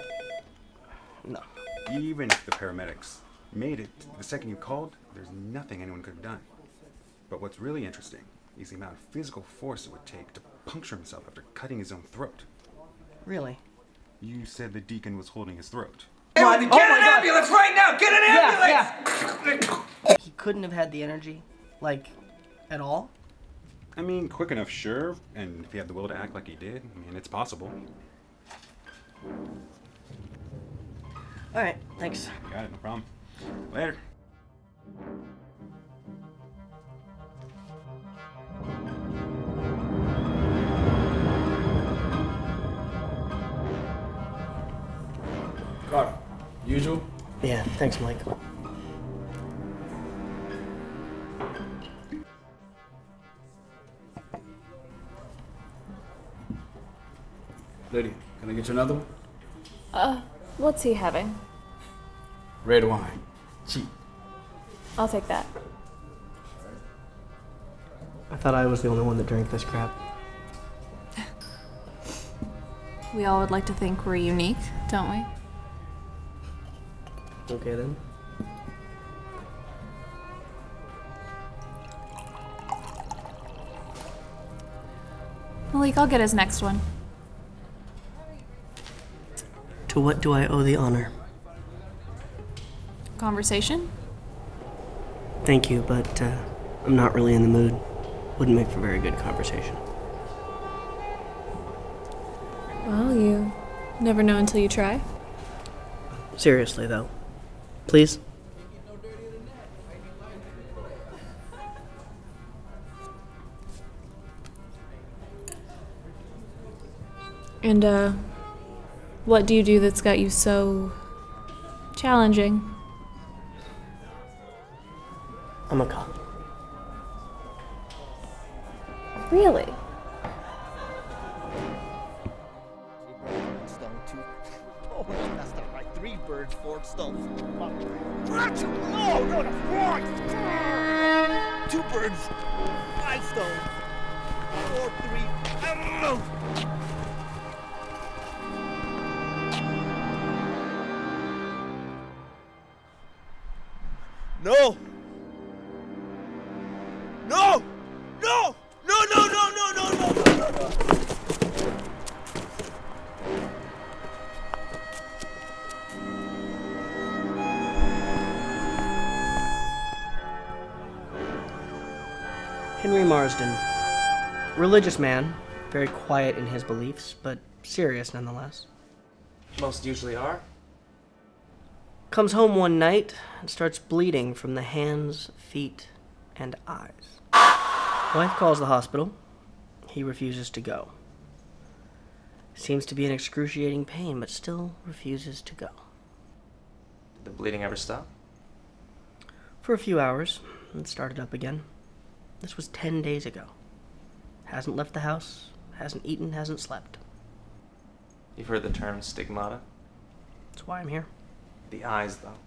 No. Even if the paramedics made it the second you called, there's nothing anyone could have done. But what's really interesting is the amount of physical force it would take to puncture himself after cutting his own throat. Really? You said the deacon was holding his throat. Get an ambulance right now! Get an ambulance! Yeah. He couldn't have had the energy, like, at all? I mean, quick enough, sure. And if he had the will to act like he did, I mean, it's possible. Alright, thanks. Got it, no problem. Later. Carter, usual? Yeah, thanks, Mike. Lydia, can I get you another one? What's he having? Red wine. Cheap. I'll take that. I thought I was the only one that drank this crap. We all would like to think we're unique, don't we? Okay, then. Malik, I'll get his next one. To what do I owe the honor? Conversation? Thank you, but I'm not really in the mood. Wouldn't make for very good conversation. Well, you never know until you try. Seriously, though. Please? And, what do you do that's got you so challenging? I'm a cop. Really? Oh, that's not right. 3 birds, 4 stones. No, the 4. 2 birds, 5 stones. 4, 3. I don't know. No! No! No! No, no, no, no, no, no, no, no, no! Henry Marsden. Religious man, very quiet in his beliefs, but serious nonetheless. Most usually are. Comes home one night and starts bleeding from the hands, feet, and eyes. Wife calls the hospital. He refuses to go. Seems to be in excruciating pain, but still refuses to go. Did the bleeding ever stop? For a few hours, and started up again. This was 10 days ago. Hasn't left the house, hasn't eaten, hasn't slept. You've heard the term stigmata? That's why I'm here. The eyes, though.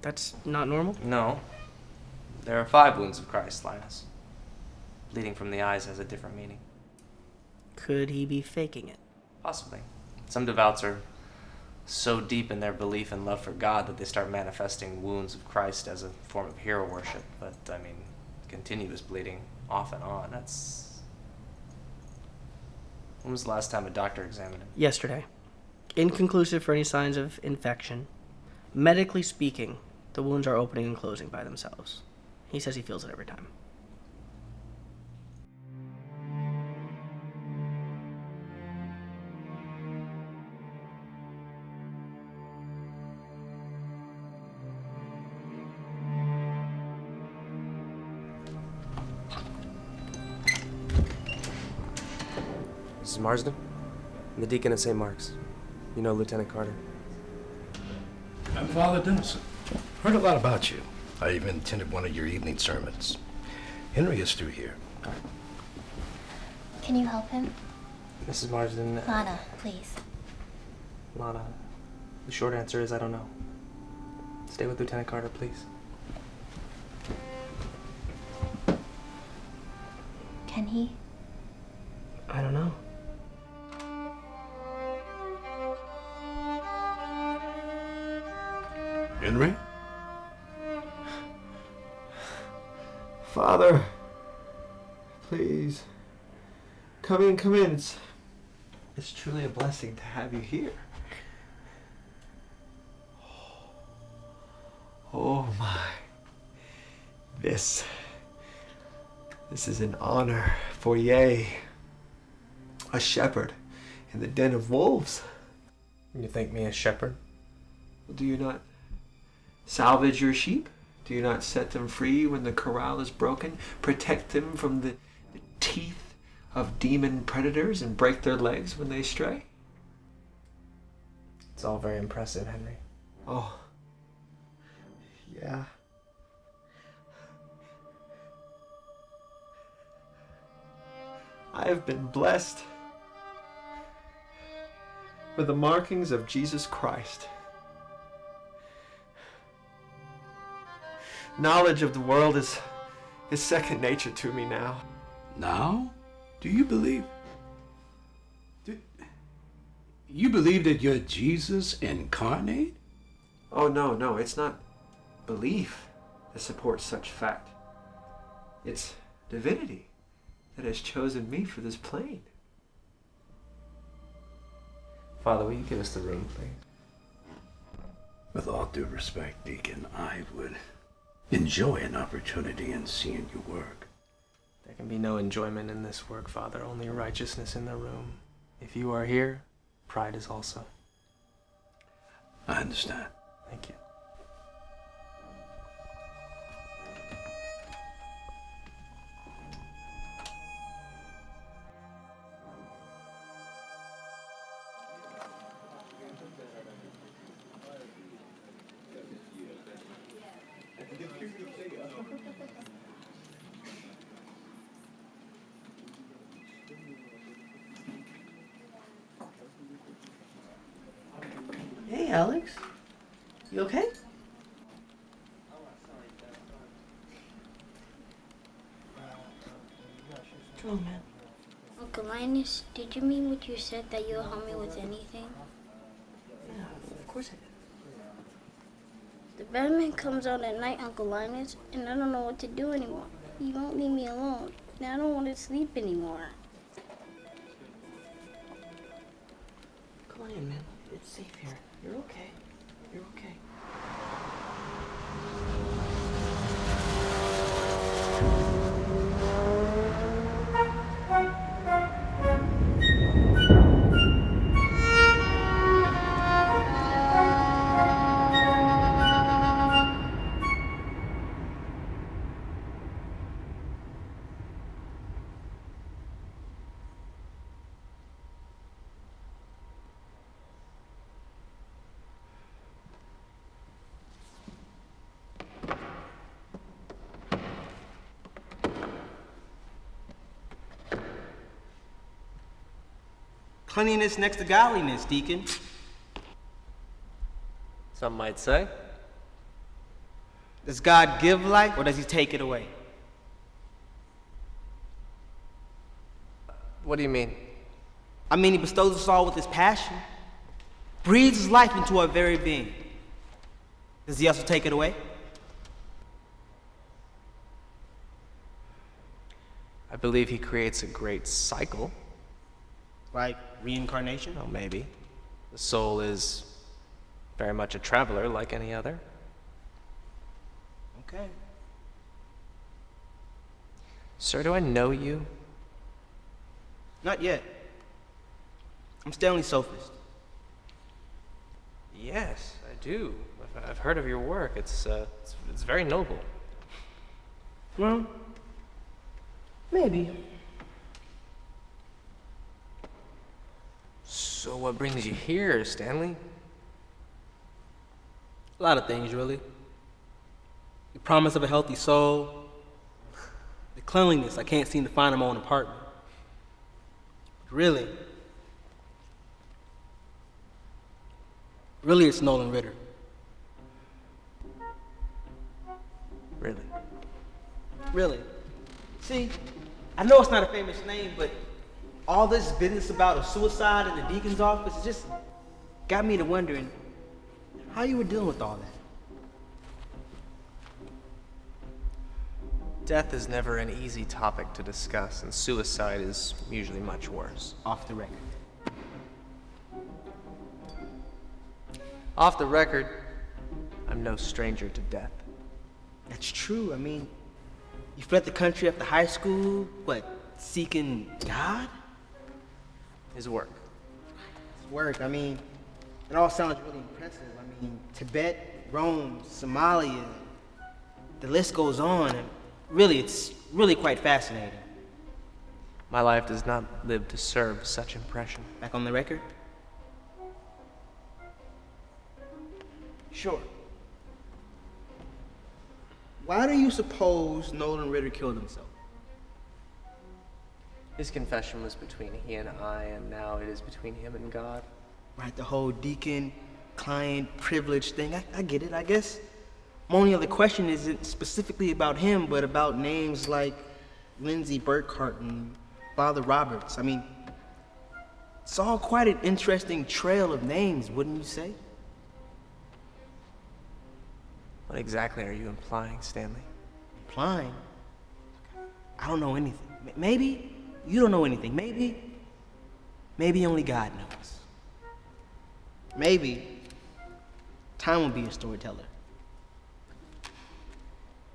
That's not normal? No. There are 5 wounds of Christ, Linus. Bleeding from the eyes has a different meaning. Could he be faking it? Possibly. Some devout are so deep in their belief and love for God that they start manifesting wounds of Christ as a form of hero worship. But, I mean, continuous bleeding off and on, that's... When was the last time a doctor examined him? Yesterday. Inconclusive for any signs of infection. Medically speaking, the wounds are opening and closing by themselves. He says he feels it every time. Mrs. Marsden? I'm the Deacon at St. Mark's. You know Lieutenant Carter. I'm Father Dennison. Heard a lot about you. I even attended one of your evening sermons. Henry is through here. Can you help him? Mrs. Marsden. Lana, please. Lana, the short answer is I don't know. Stay with Lieutenant Carter, please. Can he? I don't know. Henry? Father, please. Come in, come in. It's truly a blessing to have you here. Oh my. This is an honor for yea, a shepherd in the den of wolves. You think me a shepherd? Do you not salvage your sheep? Do you not set them free when the corral is broken? Protect them from the teeth of demon predators and break their legs when they stray? It's all very impressive, Henry. Oh, yeah. I have been blessed with the markings of Jesus Christ. Knowledge of the world is second nature to me now. Now? Do you believe? You believe that you're Jesus incarnate? Oh, no, it's not belief that supports such fact. It's divinity that has chosen me for this plane. Father, will you give us the room, please? With all due respect, Deacon, I would enjoy an opportunity in seeing you work. There can be no enjoyment in this work, Father, only righteousness in the room. If you are here, pride is also. I understand. Thank you. Hey, Alex. You okay? What's wrong, man? Uncle Linus, did you mean what you said, that you'll help me with anything? Yeah, of course I did. The Batman comes out at night, Uncle Linus, and I don't know what to do anymore. You won't leave me alone, and I don't want to sleep anymore. Come on in, man. It's safe here. You're okay. You're okay. Cleanliness next to godliness, Deacon. Some might say. Does God give life or does he take it away? What do you mean? I mean, he bestows us all with his passion, breathes his life into our very being. Does he also take it away? I believe he creates a great cycle. Like reincarnation? Oh, maybe. The soul is very much a traveler like any other. Okay. Sir, do I know you? Not yet. I'm Stanley Sophist. Yes, I do. I've heard of your work. It's very noble. Well, maybe. So what brings you here, Stanley? A lot of things, really. the promise of a healthy soul, the cleanliness I can't seem to find in my own apartment. But really, it's Nolan Ritter. Really. See, I know it's not a famous name, but all this business about a suicide in the deacon's office just got me to wondering how you were dealing with all that. Death is never an easy topic to discuss, and suicide is usually much worse. Off the record. Off the record, I'm no stranger to death. That's true. I mean, you fled the country after high school, seeking God? His work. His work, I mean, it all sounds really impressive. I mean, Tibet, Rome, Somalia, the list goes on, and really, it's really quite fascinating. My life does not live to serve such impression. Back on the record? Sure. Why do you suppose Nolan Ritter killed himself? His confession was between he and I, and now it is between him and God. Right, the whole deacon, client, privilege thing. I get it, I guess. My only other question isn't specifically about him, but about names like Lindsay Burkhart and Father Roberts. I mean, it's all quite an interesting trail of names, wouldn't you say? What exactly are you implying, Stanley? Implying? I don't know anything. Maybe you don't know anything. Maybe only God knows. Maybe time will be a storyteller.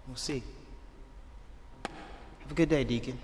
We'll see. Have a good day, Deacon.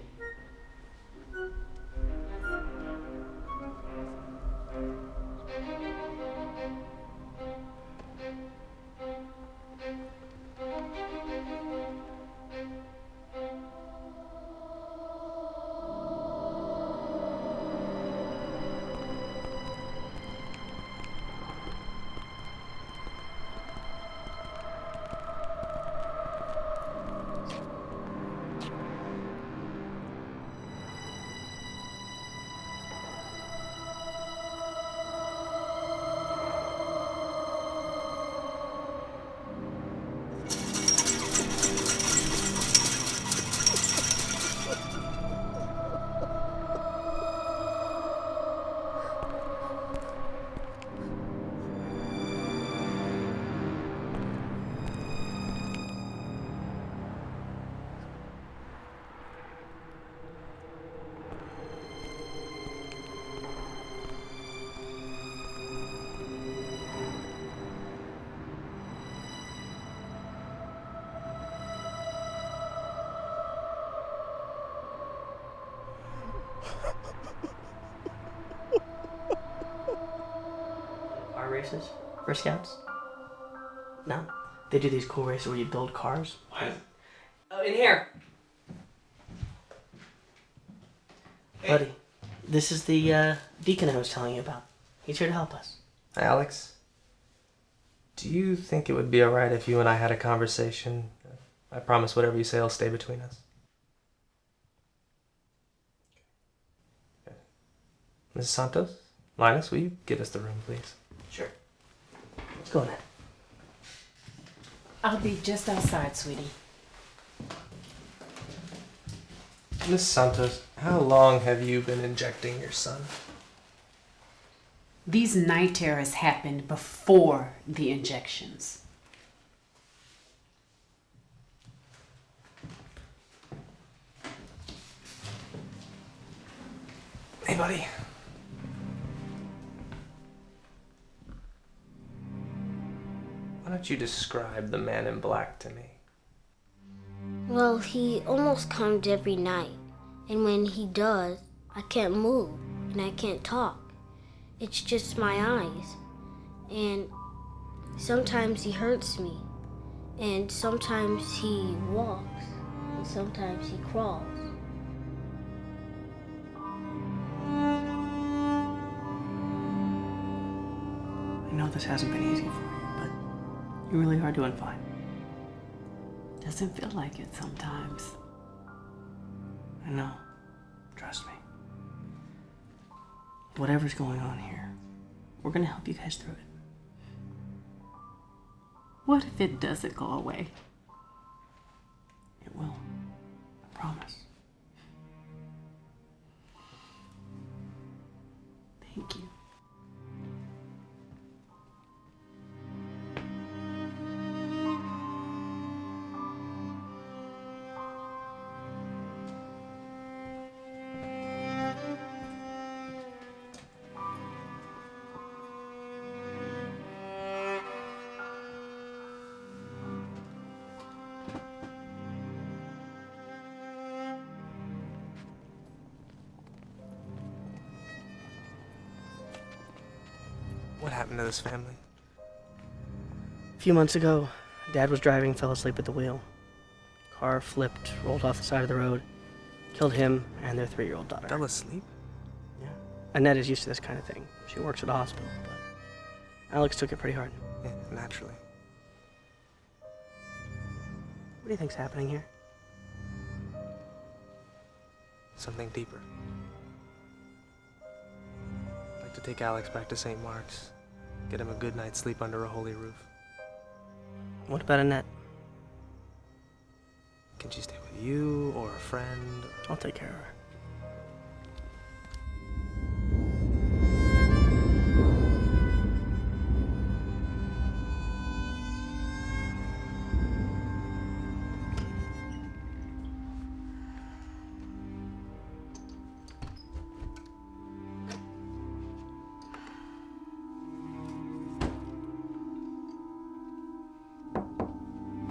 Car races for Scouts? No. They do these cool races where you build cars. What? Oh, in here. Buddy, this is the deacon I was telling you about. He's here to help us. Alex, do you think it would be alright if you and I had a conversation? I promise whatever you say will stay between us. Okay. Mrs. Santos? Linus, will you give us the room, please? Sure. Let's go now. I'll be just outside, sweetie. Miss Santos, how long have you been injecting your son? These night terrors happened before the injections. Hey, buddy. Why don't you describe the man in black to me? Well, he almost comes every night. And when he does, I can't move and I can't talk. It's just my eyes. And sometimes he hurts me. And sometimes he walks. And sometimes he crawls. I know this hasn't been easy for you, but you're really hard doing fine. Doesn't feel like it sometimes. I know. Trust me. Whatever's going on here, we're gonna help you guys through it. What if it doesn't go away? It will. I promise. Thank you. What happened to this family? A few months ago, Dad was driving, fell asleep at the wheel. Car flipped, rolled off the side of the road, killed him and their 3-year-old daughter. Fell asleep? Yeah. Annette is used to this kind of thing. She works at a hospital, but Alex took it pretty hard. Yeah, naturally. What do you think's happening here? Something deeper. I'd like to take Alex back to St. Mark's, get him a good night's sleep under a holy roof. What about Annette? Can she stay with you or a friend? I'll take care of her.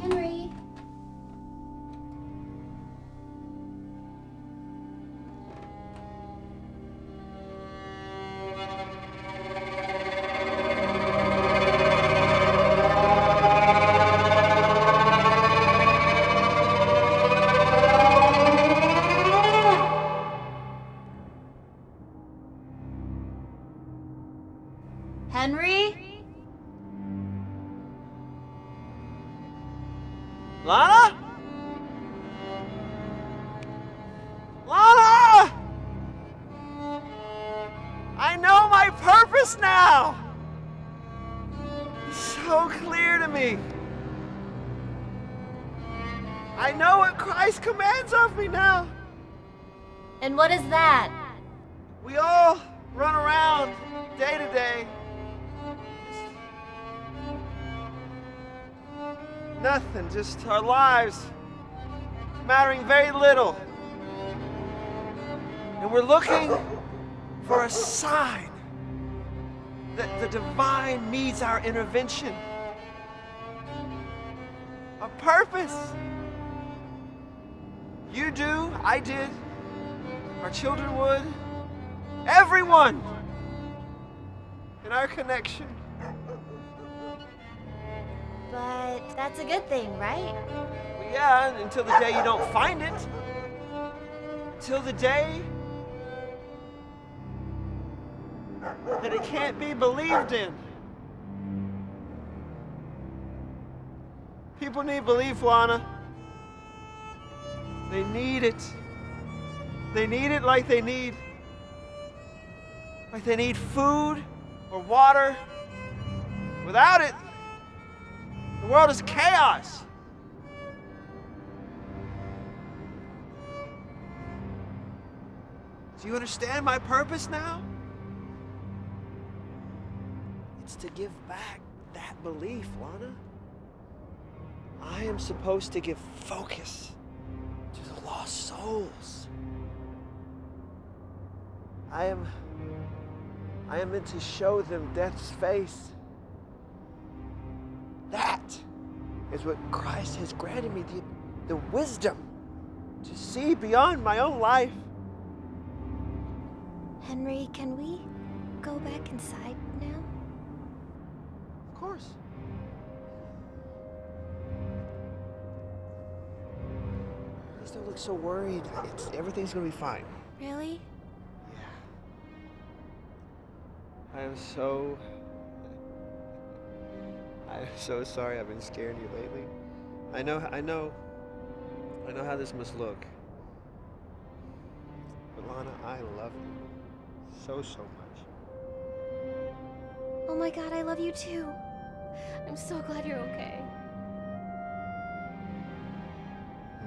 Henry. Henry? Lana? Lana! I know my purpose now! It's so clear to me. I know what Christ commands of me now. And what is that? We all run around day to day. Nothing, just our lives mattering very little. And we're looking for a sign that the divine needs our intervention. A purpose. You do, I did, our children would, everyone in our connection. But that's a good thing, right? Well, yeah, until the day you don't find it. Until the day that it can't be believed in. People need belief, Lana. They need it. They need it like they need food or water. Without it, the world is chaos. Do you understand my purpose now? It's to give back that belief, Lana. I am supposed to give focus to the lost souls. I am meant to show them death's face. That is what Christ has granted me, the wisdom to see beyond my own life. Henry, can we go back inside now? Of course. Please don't look so worried. Everything's gonna be fine. Really? I am so sorry I've been scaring you lately. I know how this must look. But Lana, I love you so much. Oh my god, I love you too. I'm so glad you're okay.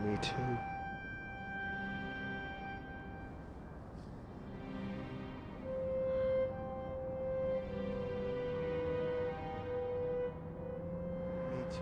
Me too. Me too.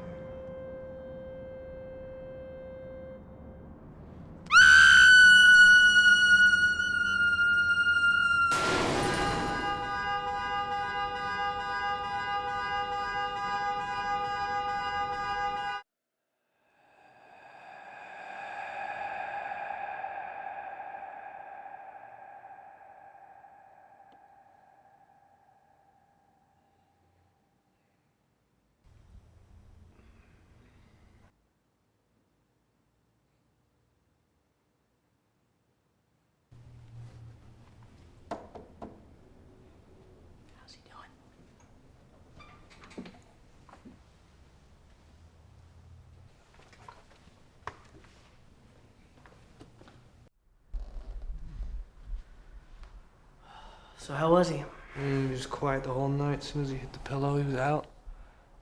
So how was he? He was quiet the whole night. As soon as he hit the pillow, he was out.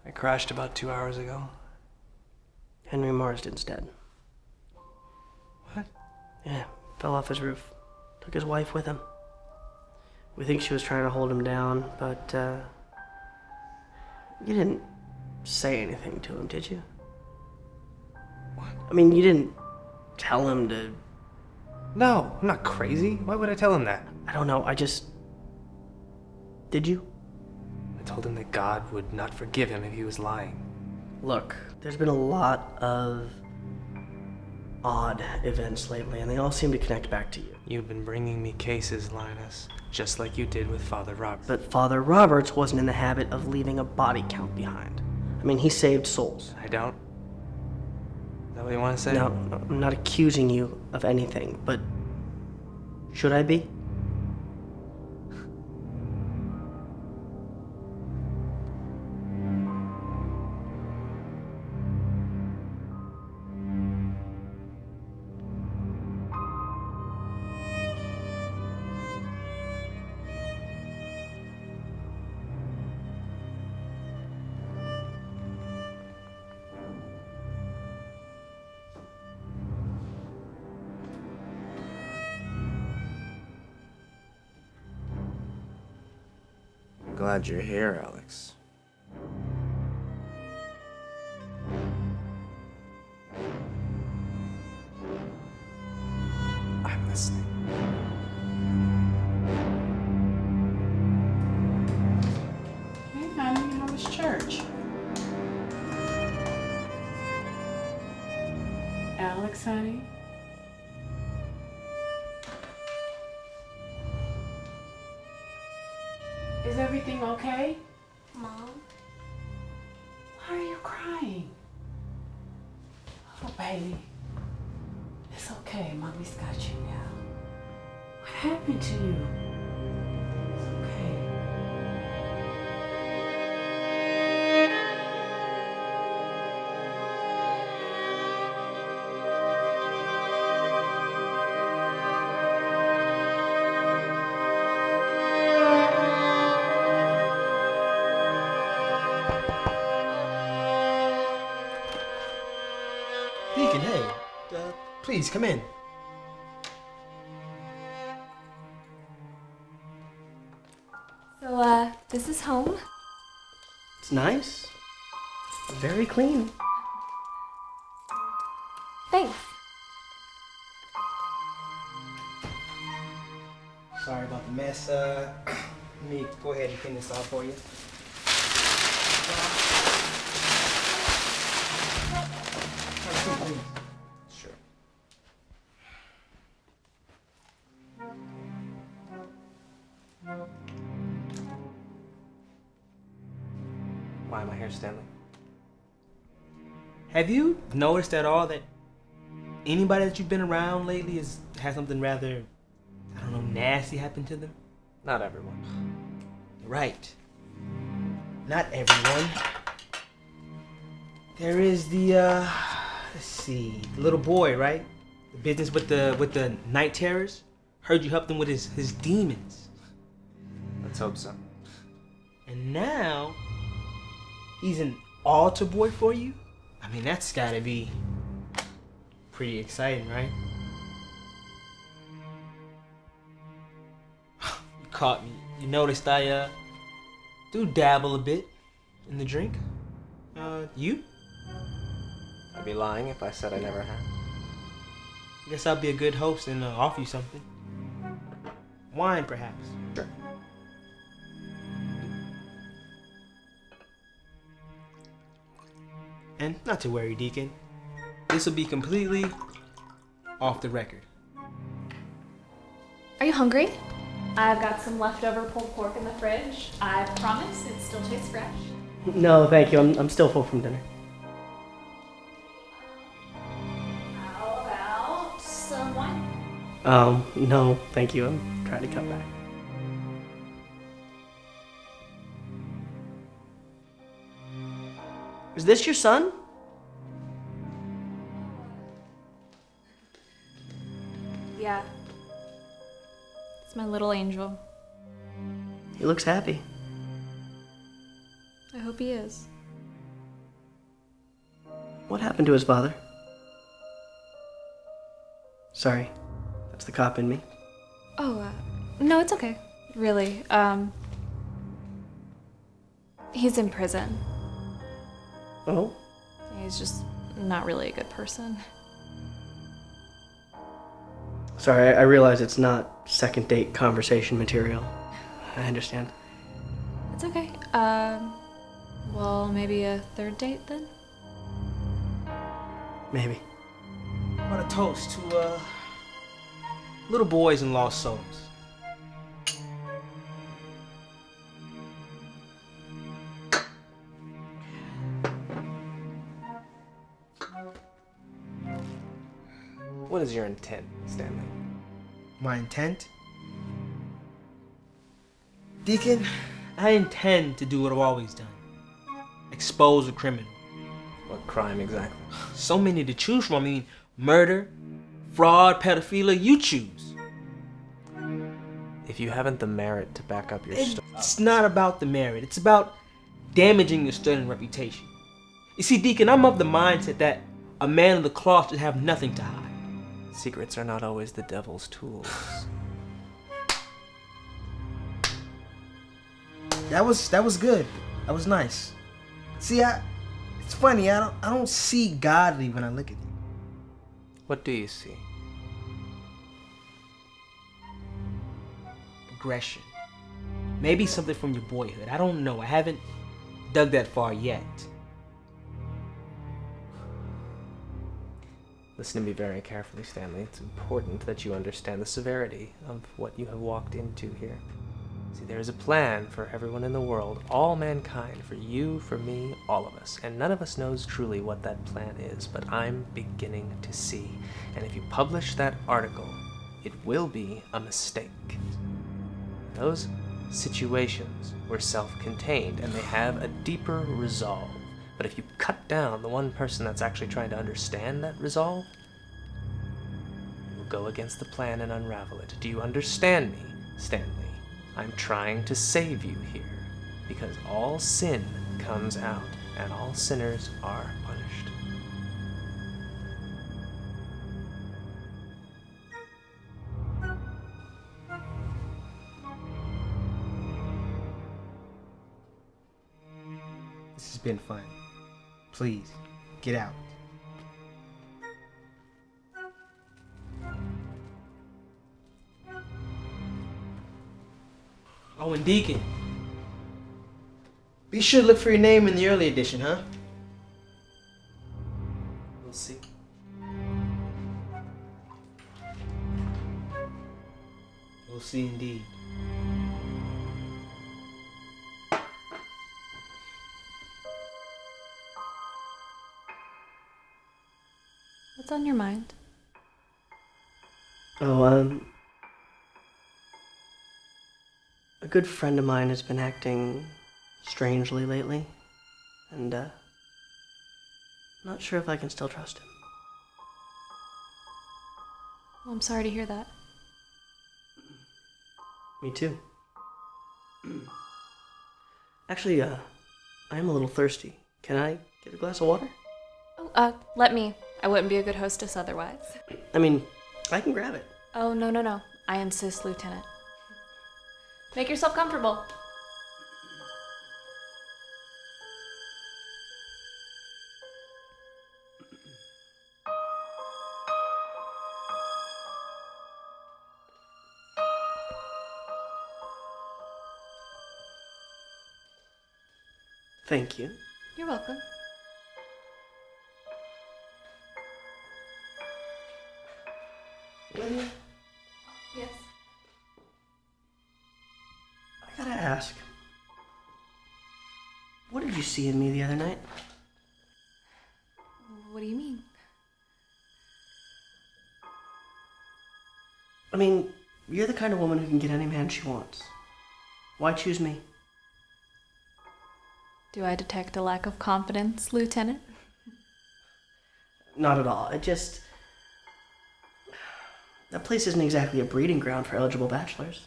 I crashed about 2 hours ago. Henry Marsden's dead. What? Yeah, fell off his roof. Took his wife with him. We think she was trying to hold him down, but, you didn't say anything to him, did you? What? I mean, you didn't tell him to... No, I'm not crazy. Why would I tell him that? I don't know, I just... Did you? I told him that God would not forgive him if he was lying. Look, there's been a lot of odd events lately, and they all seem to connect back to you. You've been bringing me cases, Linus, just like you did with Father Robert. But Father Roberts wasn't in the habit of leaving a body count behind. I mean, he saved souls. I don't? Is that what you want to say? No, I'm not accusing you of anything, but should I be? Glad you're here, Alex. I'm listening. Hey, honey, how was church? Alex, honey? Is everything okay? Mom? Why are you crying? Oh, baby. It's okay. Mommy's got you now. What happened to you? It's okay. Deacon, hey. Please, come in. So, this is home? It's nice. Very clean. Thanks. Sorry about the mess. Let me go ahead and clean this off for you. Sure. Why am I here, Stanley? Have you noticed at all that anybody that you've been around lately has had something rather, I don't know, nasty happen to them? Not everyone. Right. Not everyone. There is the, let's see, the little boy, right? The business with the night terrors. Heard you helped him with his demons. Let's hope so. And now, he's an altar boy for you? I mean, that's gotta be pretty exciting, right? You caught me. You noticed I, do dabble a bit in the drink. You? I'd be lying if I said I never have. I guess I'll be a good host and offer you something. Wine, perhaps. Sure. And not to worry, Deacon. This will be completely off the record. Are you hungry? I've got some leftover pulled pork in the fridge. I promise it still tastes fresh. No, thank you. I'm still full from dinner. How about some wine? No, thank you. I'm trying to cut back. Is this your son? Yeah. It's my little angel. He looks happy. I hope he is. What happened to his father? Sorry, that's the cop in me. Oh, no, it's okay. Really. He's in prison. Oh? He's just not really a good person. Sorry, I realize it's not second date conversation material. I understand. It's okay. Well, maybe a third date then? Maybe. What a toast to, little boys and lost souls. What is your intent, Stanley? My intent? Deacon, I intend to do what I've always done. Expose a criminal. What crime exactly? So many to choose from. I mean, murder, fraud, pedophilia, you choose. If you haven't the merit to back up your story... It's not about the merit. It's about damaging your sterling reputation. You see, Deacon, I'm of the mindset that a man of the cloth should have nothing to hide. Secrets are not always the devil's tools. That was good. That was nice. See, it's funny. I don't see godly when I look at you. What do you see? Aggression. Maybe something from your boyhood. I don't know. I haven't dug that far yet. Listen to me very carefully, Stanley. It's important that you understand the severity of what you have walked into here. See, there is a plan for everyone in the world, all mankind, for you, for me, all of us. And none of us knows truly what that plan is, but I'm beginning to see. And if you publish that article, it will be a mistake. Those situations were self-contained, and they have a deeper resolve. But if you cut down the one person that's actually trying to understand that resolve, you will go against the plan and unravel it. Do you understand me, Stanley? I'm trying to save you here, because all sin comes out, and all sinners are punished. This has been fun. Please, get out. Oh, and Deacon, be sure to look for your name in the early edition, huh? We'll see. We'll see indeed. What's on your mind? Oh, a good friend of mine has been acting strangely lately, and I'm not sure if I can still trust him. Well, I'm sorry to hear that. Me too. Actually, I am a little thirsty. Can I get a glass of water? Oh, let me. I wouldn't be a good hostess otherwise. I mean, I can grab it. Oh, no. I insist, Lieutenant. Make yourself comfortable. Thank you. You're welcome. Lydia, Yes. I gotta ask. What did you see in me the other night? What do you mean? I mean, you're the kind of woman who can get any man she wants. Why choose me? Do I detect a lack of confidence, Lieutenant? Not at all. That place isn't exactly a breeding ground for eligible bachelors.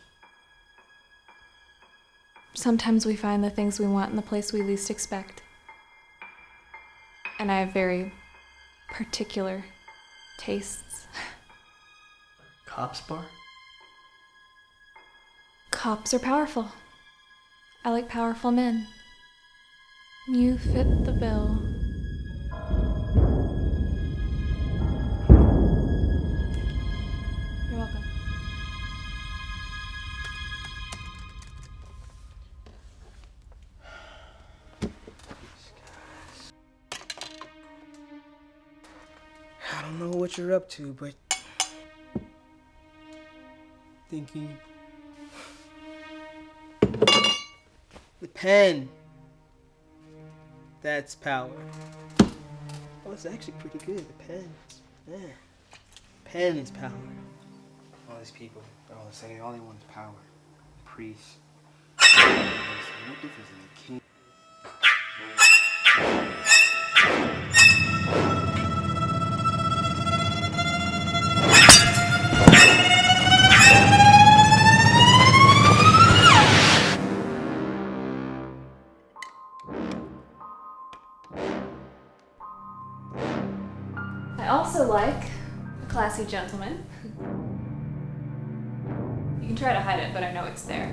Sometimes we find the things we want in the place we least expect. And I have very particular tastes. Cops bar? Cops are powerful. I like powerful men. You fit the bill. You're welcome. I don't know what you're up to, but thinking the pen. That's power. Oh, it's actually pretty good. The pen. Yeah. Pen is power. All these people, they're all the same. All they want is power. Priests. No difference in the king. I also like a classy gentleman. You can try to hide it, but I know it's there.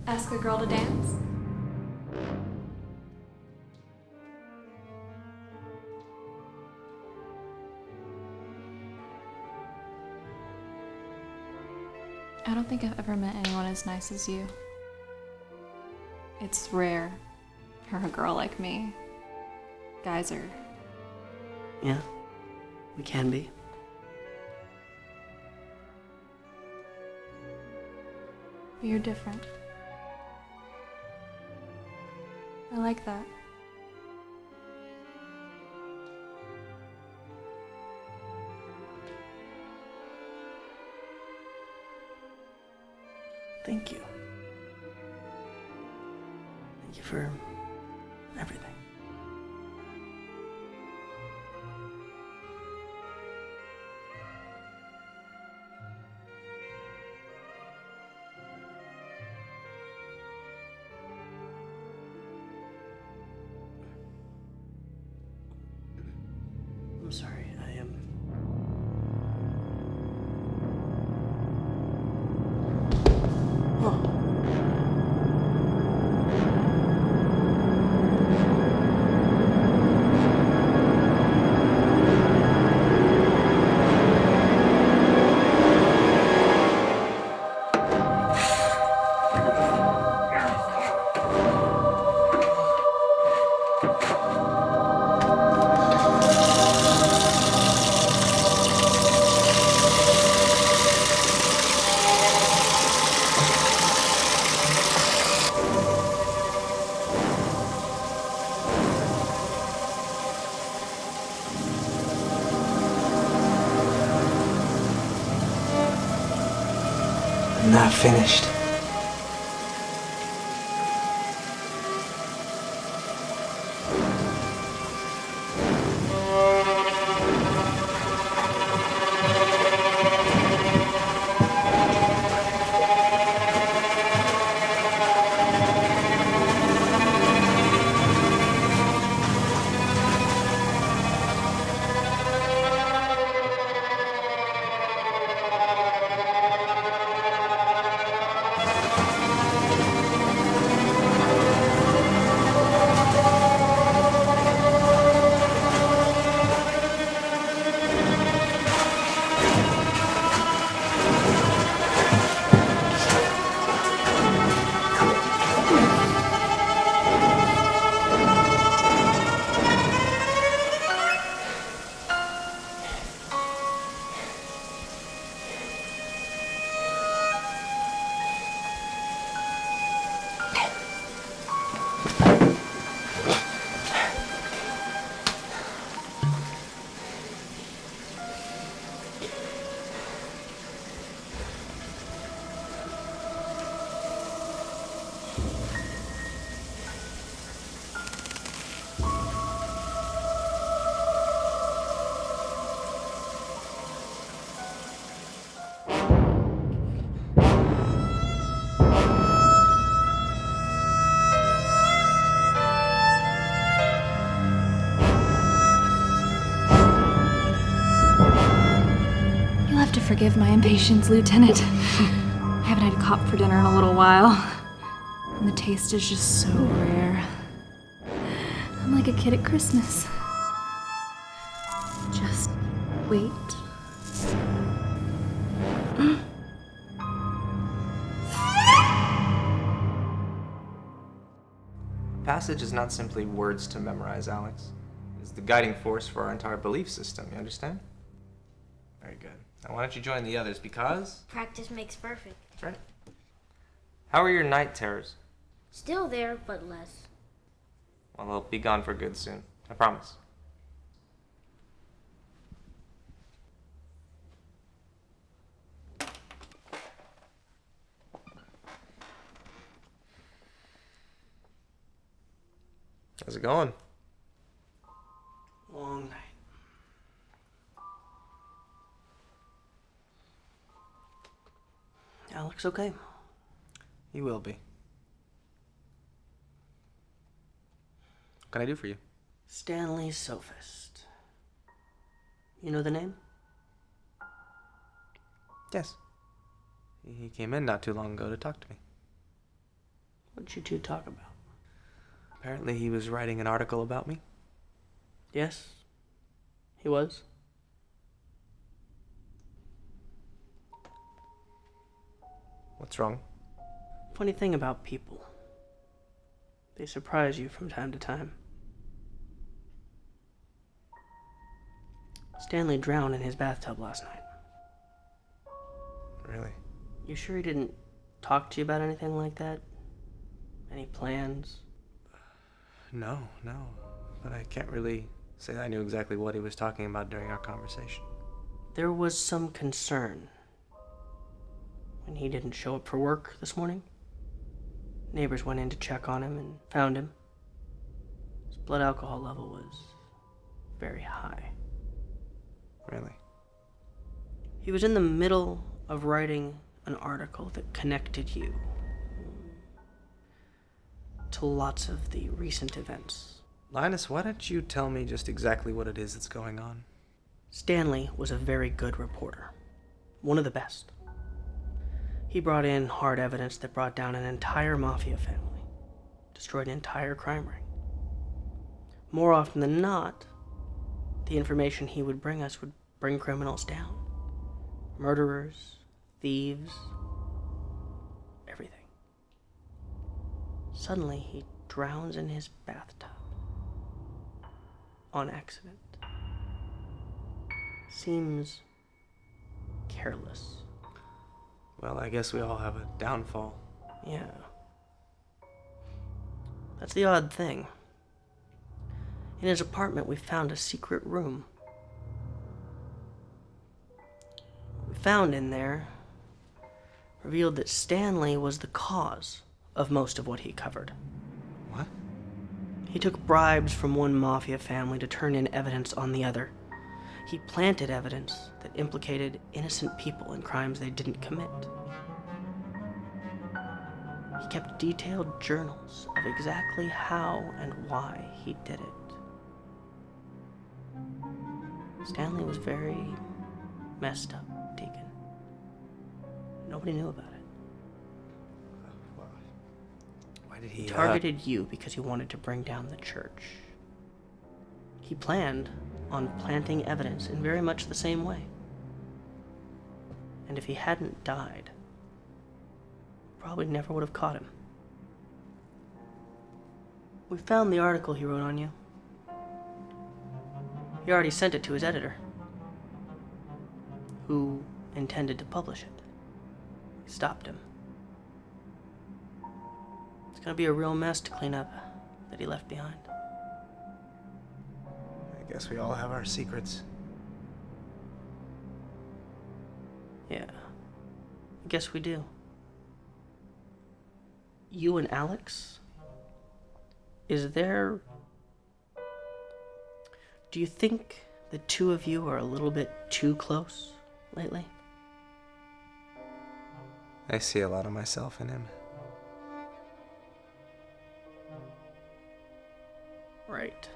Ask a girl to dance. I don't think I've ever met anyone as nice as you. It's rare for a girl like me. Guys are... Yeah, we can be. But you're different. I like that. Thank you. Thank you for everything. I'm sorry, I am. Oh. I'm not finished. have to forgive my impatience, Lieutenant. I haven't had cop for dinner in a little while. And the taste is just so rare. I'm like a kid at Christmas. Just wait. Passage is not simply words to memorize, Alex. It's the guiding force for our entire belief system, you understand? Very good. Now why don't you join the others, because... Practice makes perfect. That's right. How are your night terrors? Still there, but less. Well, they'll be gone for good soon. I promise. How's it going? Long night. Alex okay? He will be. What can I do for you? Stanley Sophist. You know the name? Yes. He came in not too long ago to talk to me. What'd you two talk about? Apparently he was writing an article about me. Yes, he was. What's wrong? Funny thing about people. They surprise you from time to time. Stanley drowned in his bathtub last night. Really? You sure he didn't talk to you about anything like that? Any plans? No. But I can't really say I knew exactly what he was talking about during our conversation. There was some concern when he didn't show up for work this morning. Neighbors went in to check on him and found him. His blood alcohol level was very high. Really? He was in the middle of writing an article that connected you to lots of the recent events. Linus, why don't you tell me just exactly what it is that's going on? Stanley was a very good reporter. One of the best. He brought in hard evidence that brought down an entire mafia family, destroyed an entire crime ring. More often than not, the information he would bring us would bring criminals down. Murderers, thieves, everything. Suddenly, he drowns in his bathtub. On accident. Seems careless. Well, I guess we all have a downfall. Yeah. That's the odd thing. In his apartment, we found a secret room. What we found in there revealed that Stanley was the cause of most of what he covered. What? He took bribes from one mafia family to turn in evidence on the other. He planted evidence that implicated innocent people in crimes they didn't commit. He kept detailed journals of exactly how and why he did it. Stanley was very messed up, Deacon. Nobody knew about it. Why did He targeted you because he wanted to bring down the church. He planned on planting evidence in very much the same way. And if he hadn't died, probably never would have caught him. We found the article he wrote on you. He already sent it to his editor, who intended to publish it. He stopped him. It's gonna be a real mess to clean up that he left behind. I guess we all have our secrets. Yeah, I guess we do. You and Alex? Is there... Do you think the two of you are a little bit too close lately? I see a lot of myself in him. Right.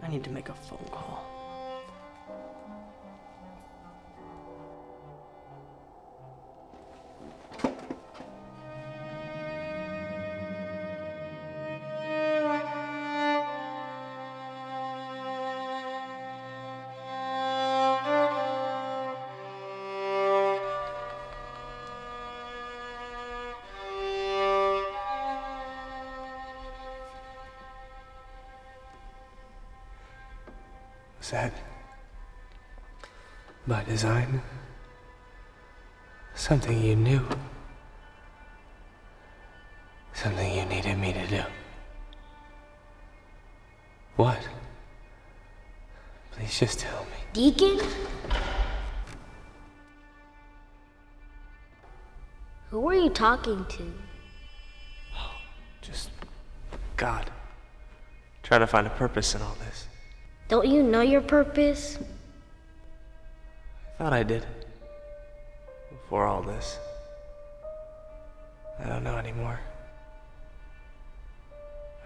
I need to make a phone call. Was that by design? Something you knew? Something you needed me to do? What? Please just tell me. Deacon? Who are you talking to? Just God. Trying to find a purpose in all this. Don't you know your purpose? I thought I did. Before all this. I don't know anymore.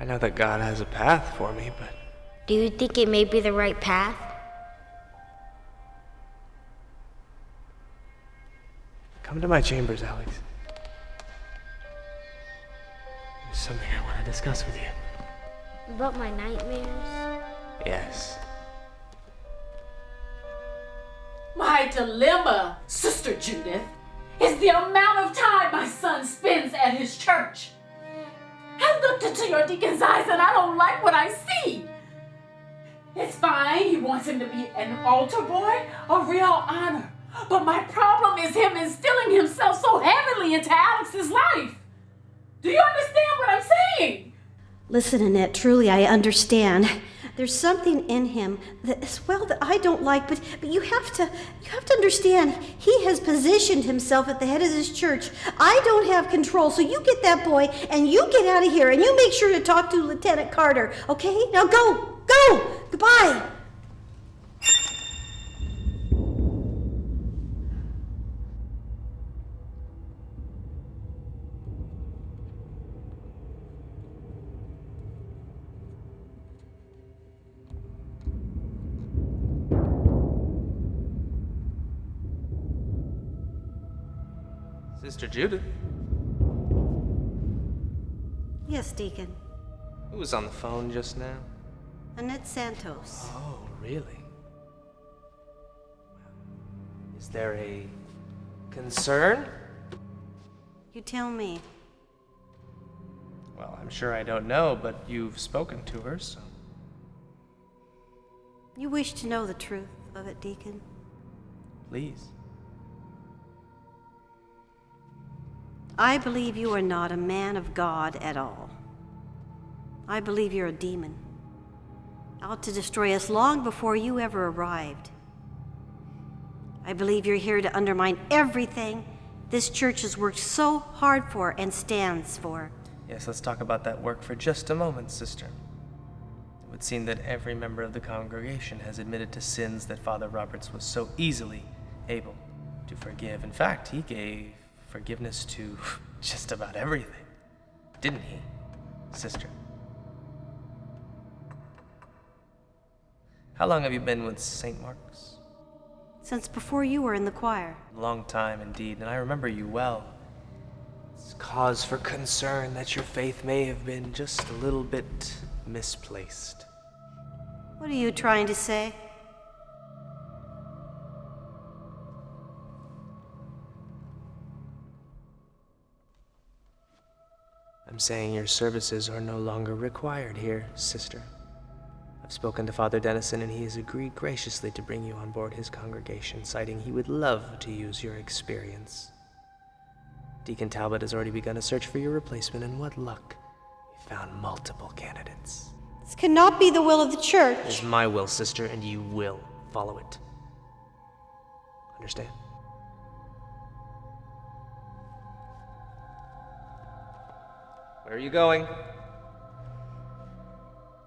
I know that God has a path for me, but... Do you think it may be the right path? Come to my chambers, Alex. There's something I want to discuss with you. About my nightmares? Yes. My dilemma, Sister Judith, is the amount of time my son spends at his church. I looked into your deacon's eyes and I don't like what I see. It's fine, he wants him to be an altar boy, a real honor. But my problem is him instilling himself so heavily into Alex's life. Do you understand what I'm saying? Listen, Annette, truly I understand. There's something in him that as well that I don't like, but you have to understand, he has positioned himself at the head of this church. I don't have control, so you get that boy and you get out of here and you make sure to talk to Lieutenant Carter, okay? Now go! Goodbye! Sister Judith? Yes, Deacon. Who was on the phone just now? Annette Santos. Oh, really? Is there a concern? You tell me. Well, I'm sure I don't know, but you've spoken to her, so... You wish to know the truth of it, Deacon? Please. I believe you are not a man of God at all. I believe you're a demon, out to destroy us long before you ever arrived. I believe you're here to undermine everything this church has worked so hard for and stands for. Yes, let's talk about that work for just a moment, sister. It would seem that every member of the congregation has admitted to sins that Father Roberts was so easily able to forgive. In fact, he gave forgiveness to just about everything, didn't he, sister? How long have you been with St. Mark's? Since before you were in the choir. A long time indeed, and I remember you well. It's cause for concern that your faith may have been just a little bit misplaced. What are you trying to say? I'm saying your services are no longer required here, sister. I've spoken to Father Dennison and he has agreed graciously to bring you on board his congregation, citing he would love to use your experience. Deacon Talbot has already begun a search for your replacement, and what luck. We found multiple candidates. This cannot be the will of the church. It is my will, sister, and you will follow it. Understand? Where are you going?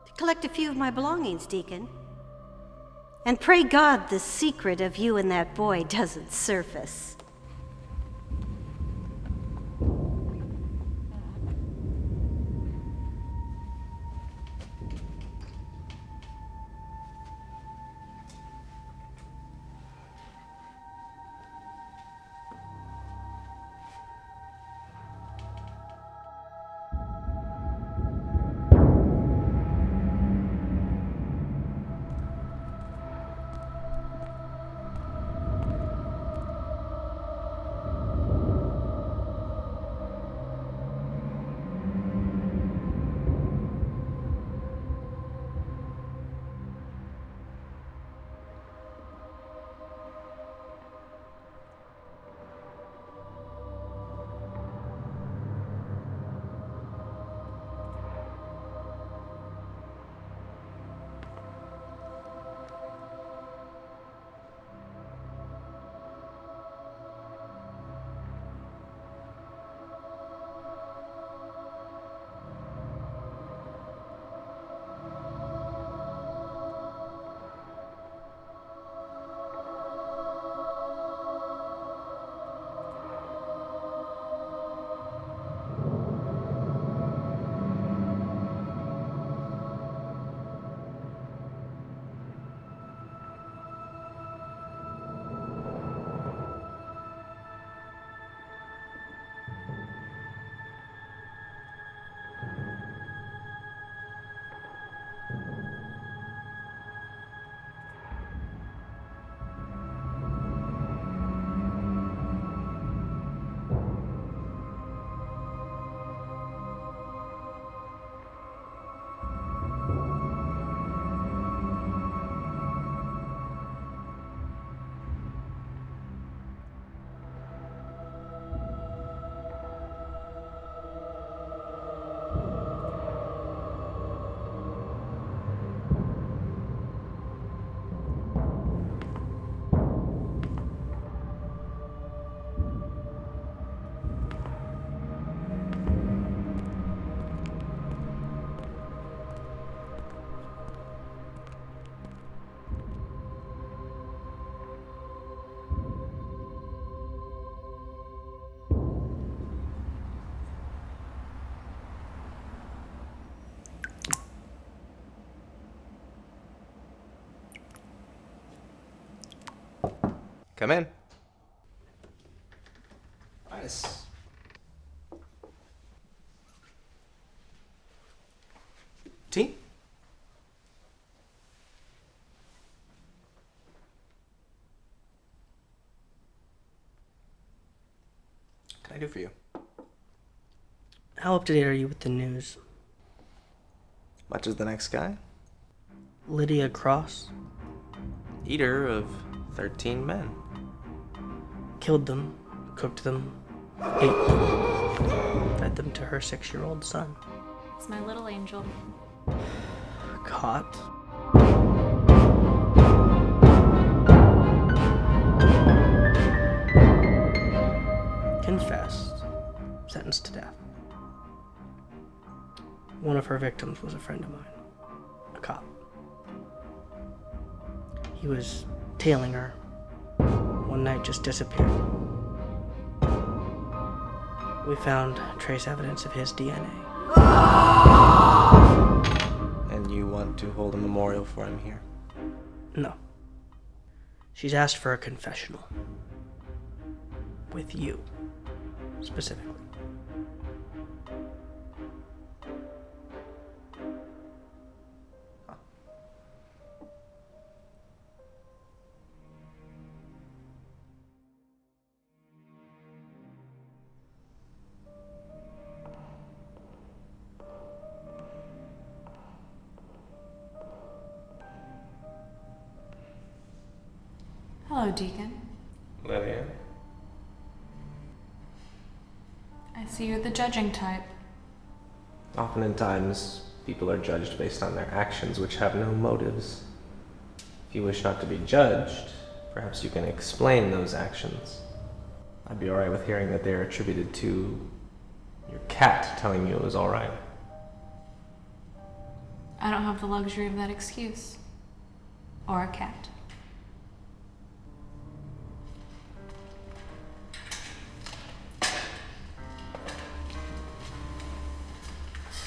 To collect a few of my belongings, Deacon. And pray God the secret of you and that boy doesn't surface. Come in. Nice. Tea? What can I do for you? How up to date are you with the news? Much as the next guy? Lydia Cross Eater of 13 men. killed them, cooked them, ate them, fed them to her 6-year-old son. It's my little angel. Caught. Confessed. Sentenced to death. One of her victims was a friend of mine. A cop. He was tailing her. One night just disappeared. We found trace evidence of his DNA. And you want to hold a memorial for him here? No. She's asked for a confessional. With you, specifically. Hello, Deacon. Lydia? I see you're the judging type. Oftentimes, people are judged based on their actions which have no motives. If you wish not to be judged, perhaps you can explain those actions. I'd be alright with hearing that they are attributed to your cat telling you it was alright. I don't have the luxury of that excuse. Or a cat.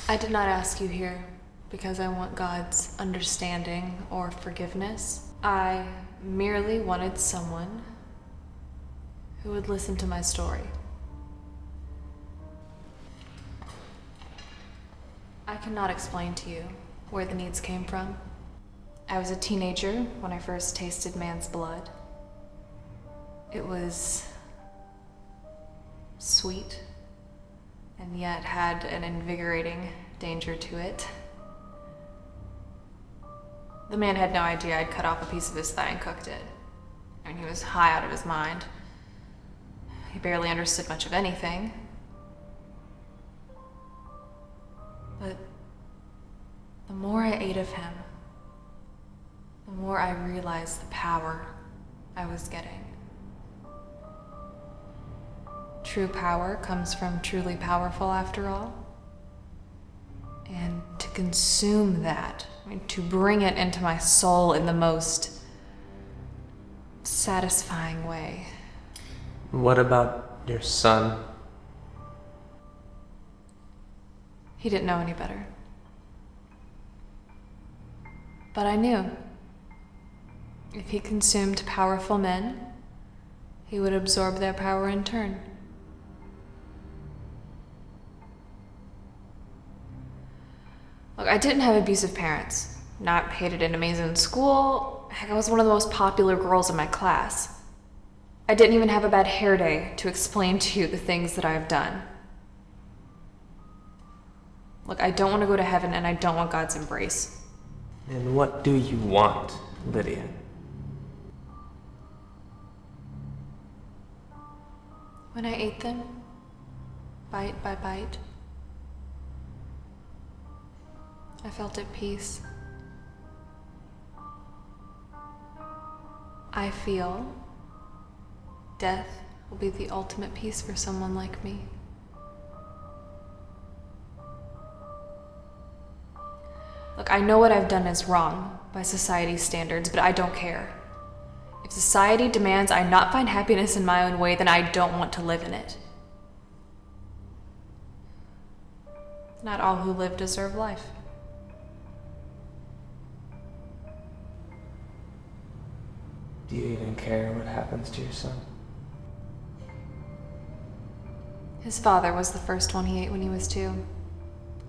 I did not ask you here because I want God's understanding or forgiveness. I merely wanted someone who would listen to my story. I cannot explain to you where the needs came from. I was a teenager when I first tasted man's blood. It was sweet, and yet had an invigorating danger to it. The man had no idea I'd cut off a piece of his thigh and cooked it. I mean, he was high out of his mind. He barely understood much of anything. But the more I ate of him, the more I realized the power I was getting. True power comes from truly powerful, after all. And to consume that, I mean, to bring it into my soul in the most satisfying way. What about your son? He didn't know any better. But I knew. If he consumed powerful men, he would absorb their power in turn. Look, I didn't have abusive parents. Not hated enemies in school. Heck, I was one of the most popular girls in my class. I didn't even have a bad hair day to explain to you the things that I've done. Look, I don't want to go to heaven, and I don't want God's embrace. And what do you want, Lydia? When I ate them, bite by bite, I felt at peace. I feel death will be the ultimate peace for someone like me. Look, I know what I've done is wrong by society's standards, but I don't care. If society demands I not find happiness in my own way, then I don't want to live in it. Not all who live deserve life. Do you even care what happens to your son? His father was the first one he ate when he was 2.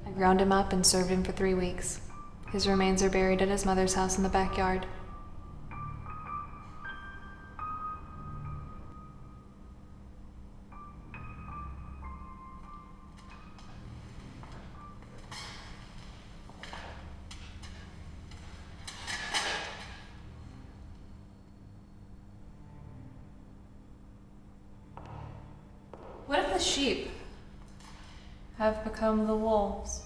I ground him up and served him for 3 weeks. His remains are buried at his mother's house in the backyard. What if the sheep have become the wolves?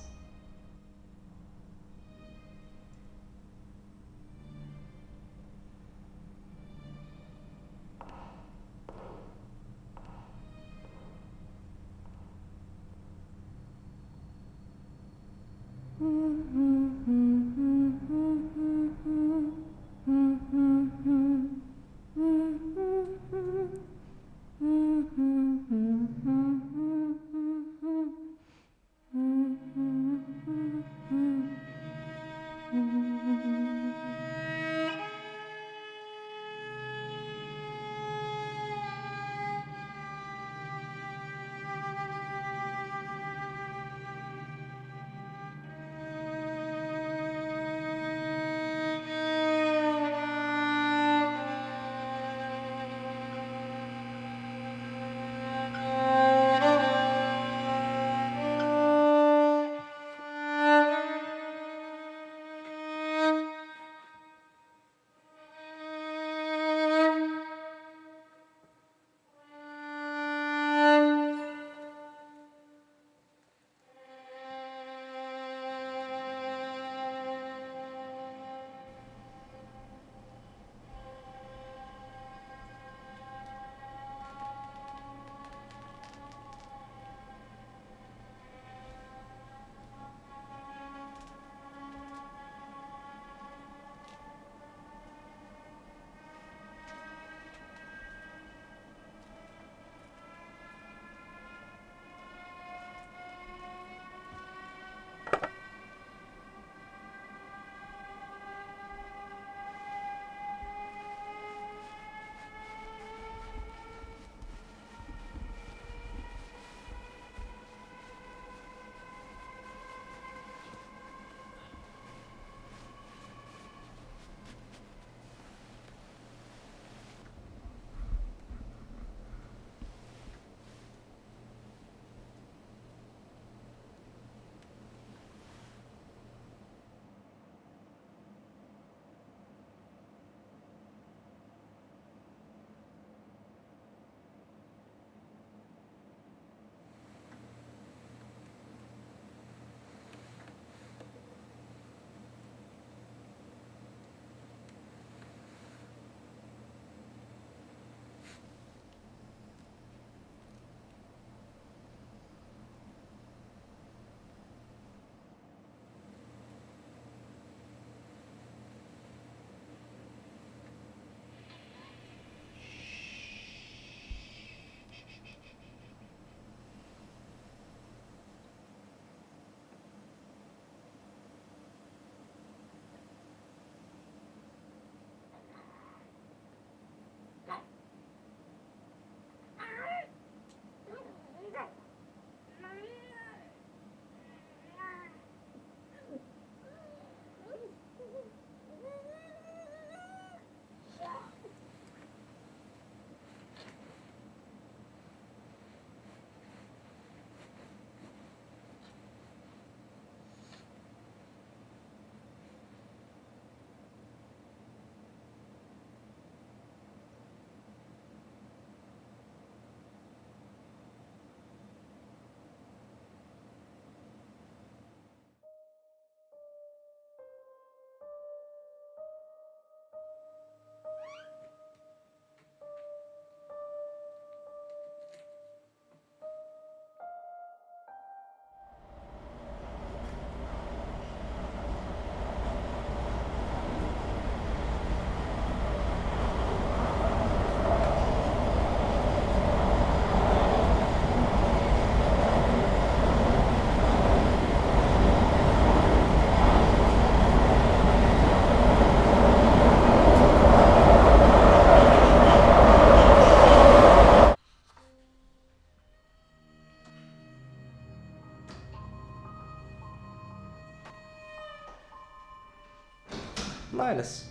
Linus.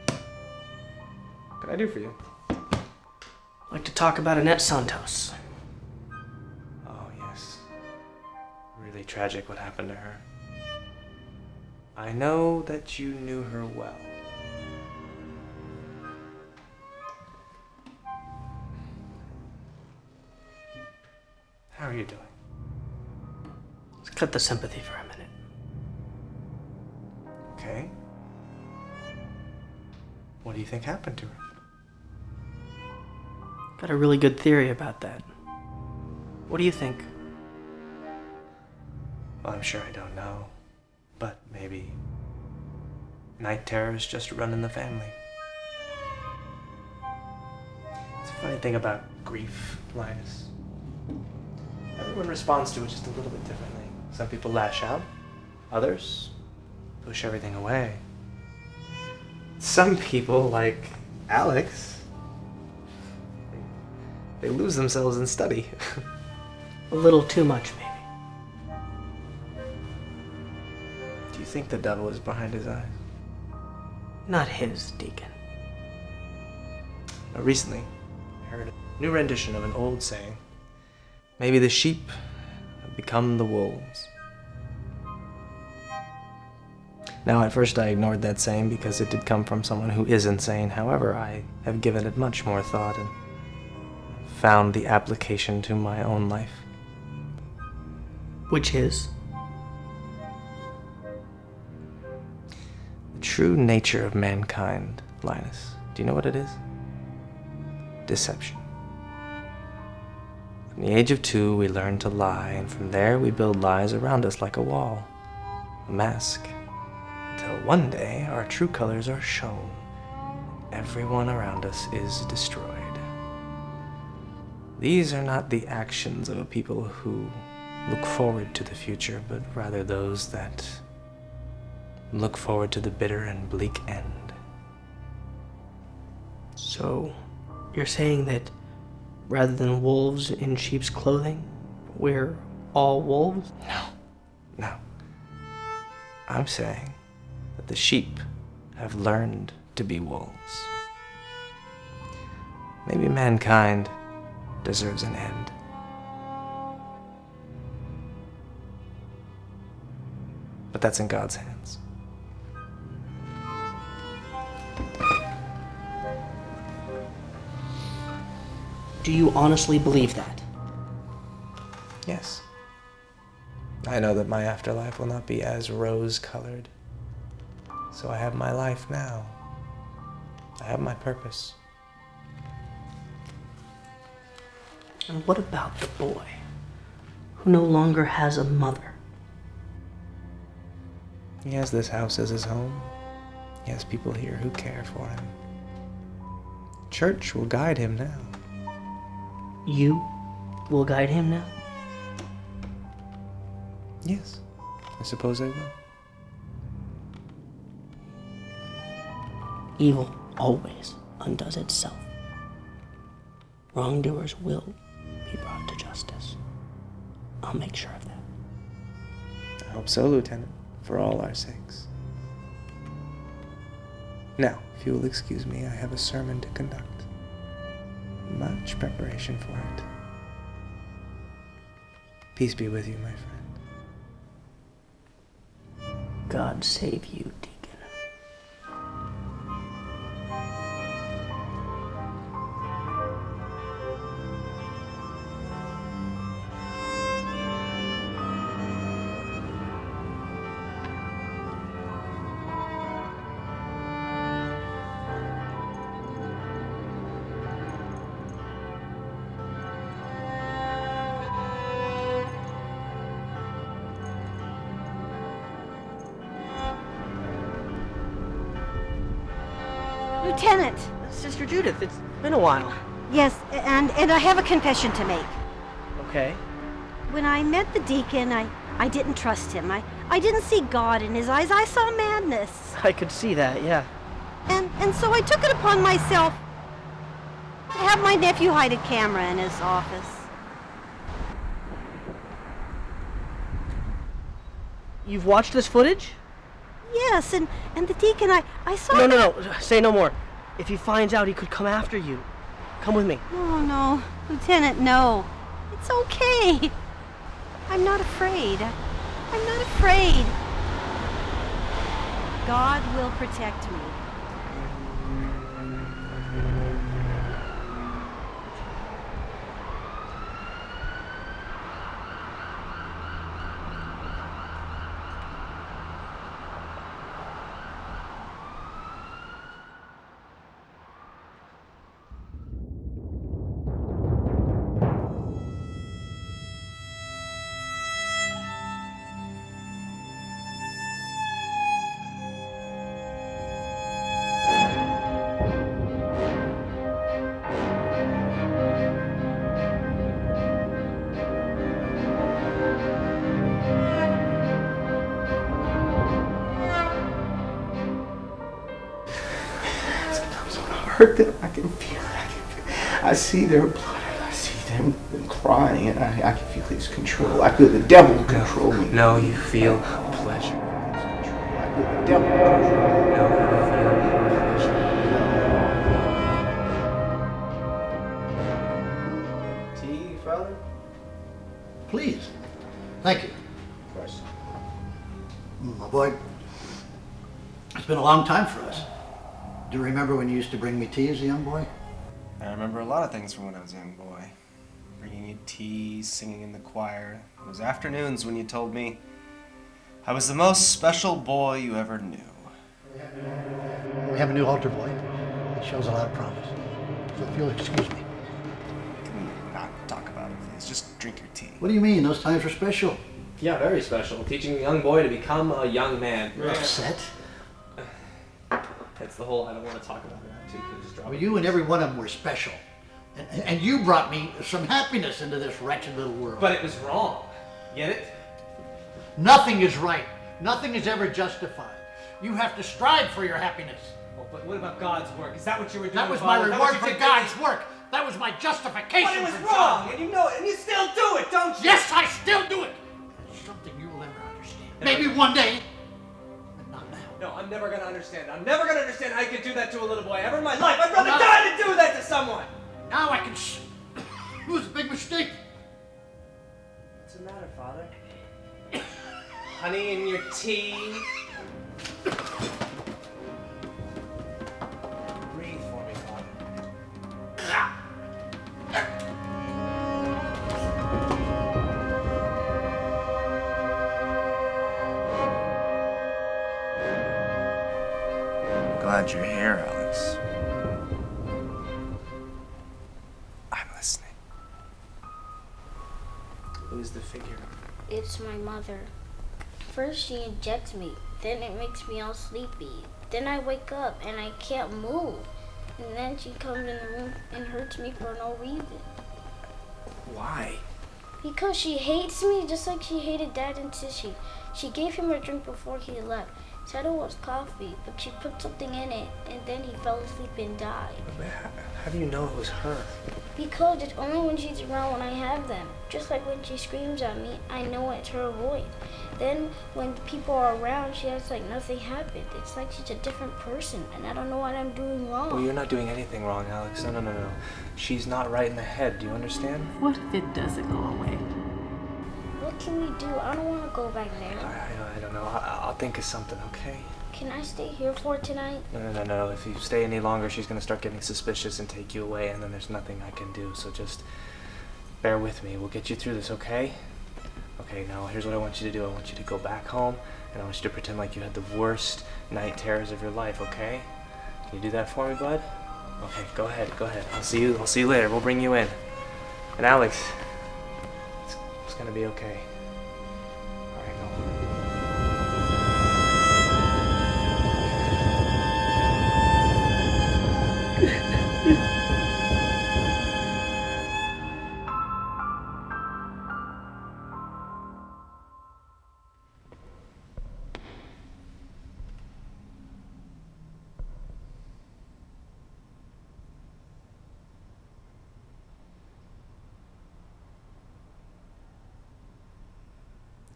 What can I do for you? I'd like to talk about Annette Santos. Oh, yes. Really tragic what happened to her. I know that you knew her well. How are you doing? Let's cut the sympathy for a minute. Okay. What do you think happened to her? Got a really good theory about that. What do you think? Well, I'm sure I don't know. But maybe night terrors just run in the family. It's a funny thing about grief, Linus. Everyone responds to it just a little bit differently. Some people lash out, others push everything away. Some people, like Alex, they lose themselves in study. A little too much, maybe. Do you think the devil is behind his eyes? Not his, Deacon. Recently, I heard a new rendition of an old saying. Maybe the sheep have become the wolves. Now, at first I ignored that saying because it did come from someone who is insane. However, I have given it much more thought and found the application to my own life. Which is? The true nature of mankind, Linus. Do you know what it is? Deception. From the age of 2, we learn to lie, and from there we build lies around us like a wall, a mask, until one day our true colors are shown. Everyone around us is destroyed. These are not the actions of a people who look forward to the future, but rather those that look forward to the bitter and bleak end. So, you're saying that rather than wolves in sheep's clothing, we're all wolves? No. I'm saying that the sheep have learned to be wolves. Maybe mankind deserves an end. But that's in God's hands. Do you honestly believe that? Yes. I know that my afterlife will not be as rose-colored. So I have my life now. I have my purpose. And what about the boy who no longer has a mother? He has this house as his home. He has people here who care for him. Church will guide him now. You will guide him now? Yes, I suppose I will. Evil always undoes itself. Wrongdoers will be brought to justice. I'll make sure of that. I hope so, Lieutenant, for all our sakes. Now, if you will excuse me, I have a sermon to conduct. Much preparation for it. Peace be with you, my friend. God save you, Deacon. Lieutenant! Sister Judith, it's been a while. Yes, and I have a confession to make. Okay. When I met the deacon, I didn't trust him. I didn't see God in his eyes. I saw madness. I could see that, yeah. And so I took it upon myself to have my nephew hide a camera in his office. You've watched this footage? Yes, and the deacon, I saw... No, say no more. If he finds out, he could come after you. Come with me. No, Lieutenant, no. It's okay. I'm not afraid. I'm not afraid. God will protect me. Hurt them. I can feel it. I see their blood. I see them crying, and I can feel his control. I feel the devil control me. No, you feel pleasure. I feel the devil control me. Tea, Father? Please. Thank you. Of course. My boy, it's been a long time for us. Do you remember when you used to bring me tea as a young boy? I remember a lot of things from when I was a young boy. Bringing you tea, singing in the choir. Those afternoons when you told me I was the most special boy you ever knew. We have a new altar boy. It shows a lot of promise. So if you'll excuse me. Can we not talk about it, please? Just drink your tea. What do you mean? Those times were special. Yeah, very special. Teaching a young boy to become a young man. You're upset? That's the whole I don't want to talk about it too. Just drop Well, it. you and every one of them were special. And you brought me some happiness into this wretched little world. But it was wrong. Get it? Nothing is right. Nothing is ever justified. You have to strive for your happiness. Oh, but what about God's work? Is that what you were doing? That was Father? my Is that reward what you for did? God's work. That was my justification But it was for wrong, God's and you know it, and you still do it, don't you? Yes, I still do it. It's something you will never understand. Maybe one day. No, I'm never gonna understand. I'm never gonna understand how you could do that to a little boy ever in my life. I'd rather die than do that to someone. Now I can. It was a big mistake. What's the matter, Father? Honey in your tea. Breathe for me, Father. Glad you're here, Alex. I'm listening. Who's the figure? It's my mother. First she injects me, then it makes me all sleepy. Then I wake up and I can't move. And then she comes in the room and hurts me for no reason. Why? Because she hates me just like she hated Dad and Sissy. She gave him a drink before he left. Said it was coffee, but she put something in it, and then he fell asleep and died. How do you know it was her? Because it's only when she's around when I have them. Just like when she screams at me, I know it's her voice. Then when people are around, she acts like nothing happened. It's like she's a different person, and I don't know what I'm doing wrong. Well, you're not doing anything wrong, Alex. No. She's not right in the head. Do you understand? What if it doesn't go away? What can we do? I don't want to go back there. I don't know. I'll think of something, okay? Can I stay here for tonight? No. If you stay any longer, she's gonna start getting suspicious and take you away, and then there's nothing I can do. So just bear with me. We'll get you through this, okay? Okay, now here's what I want you to do. I want you to go back home, and I want you to pretend like you had the worst night terrors of your life, okay? Can you do that for me, bud? Okay, go ahead. I'll see you later. We'll bring you in. And Alex, it's gonna be okay. All right, no.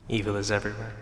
Evil is everywhere.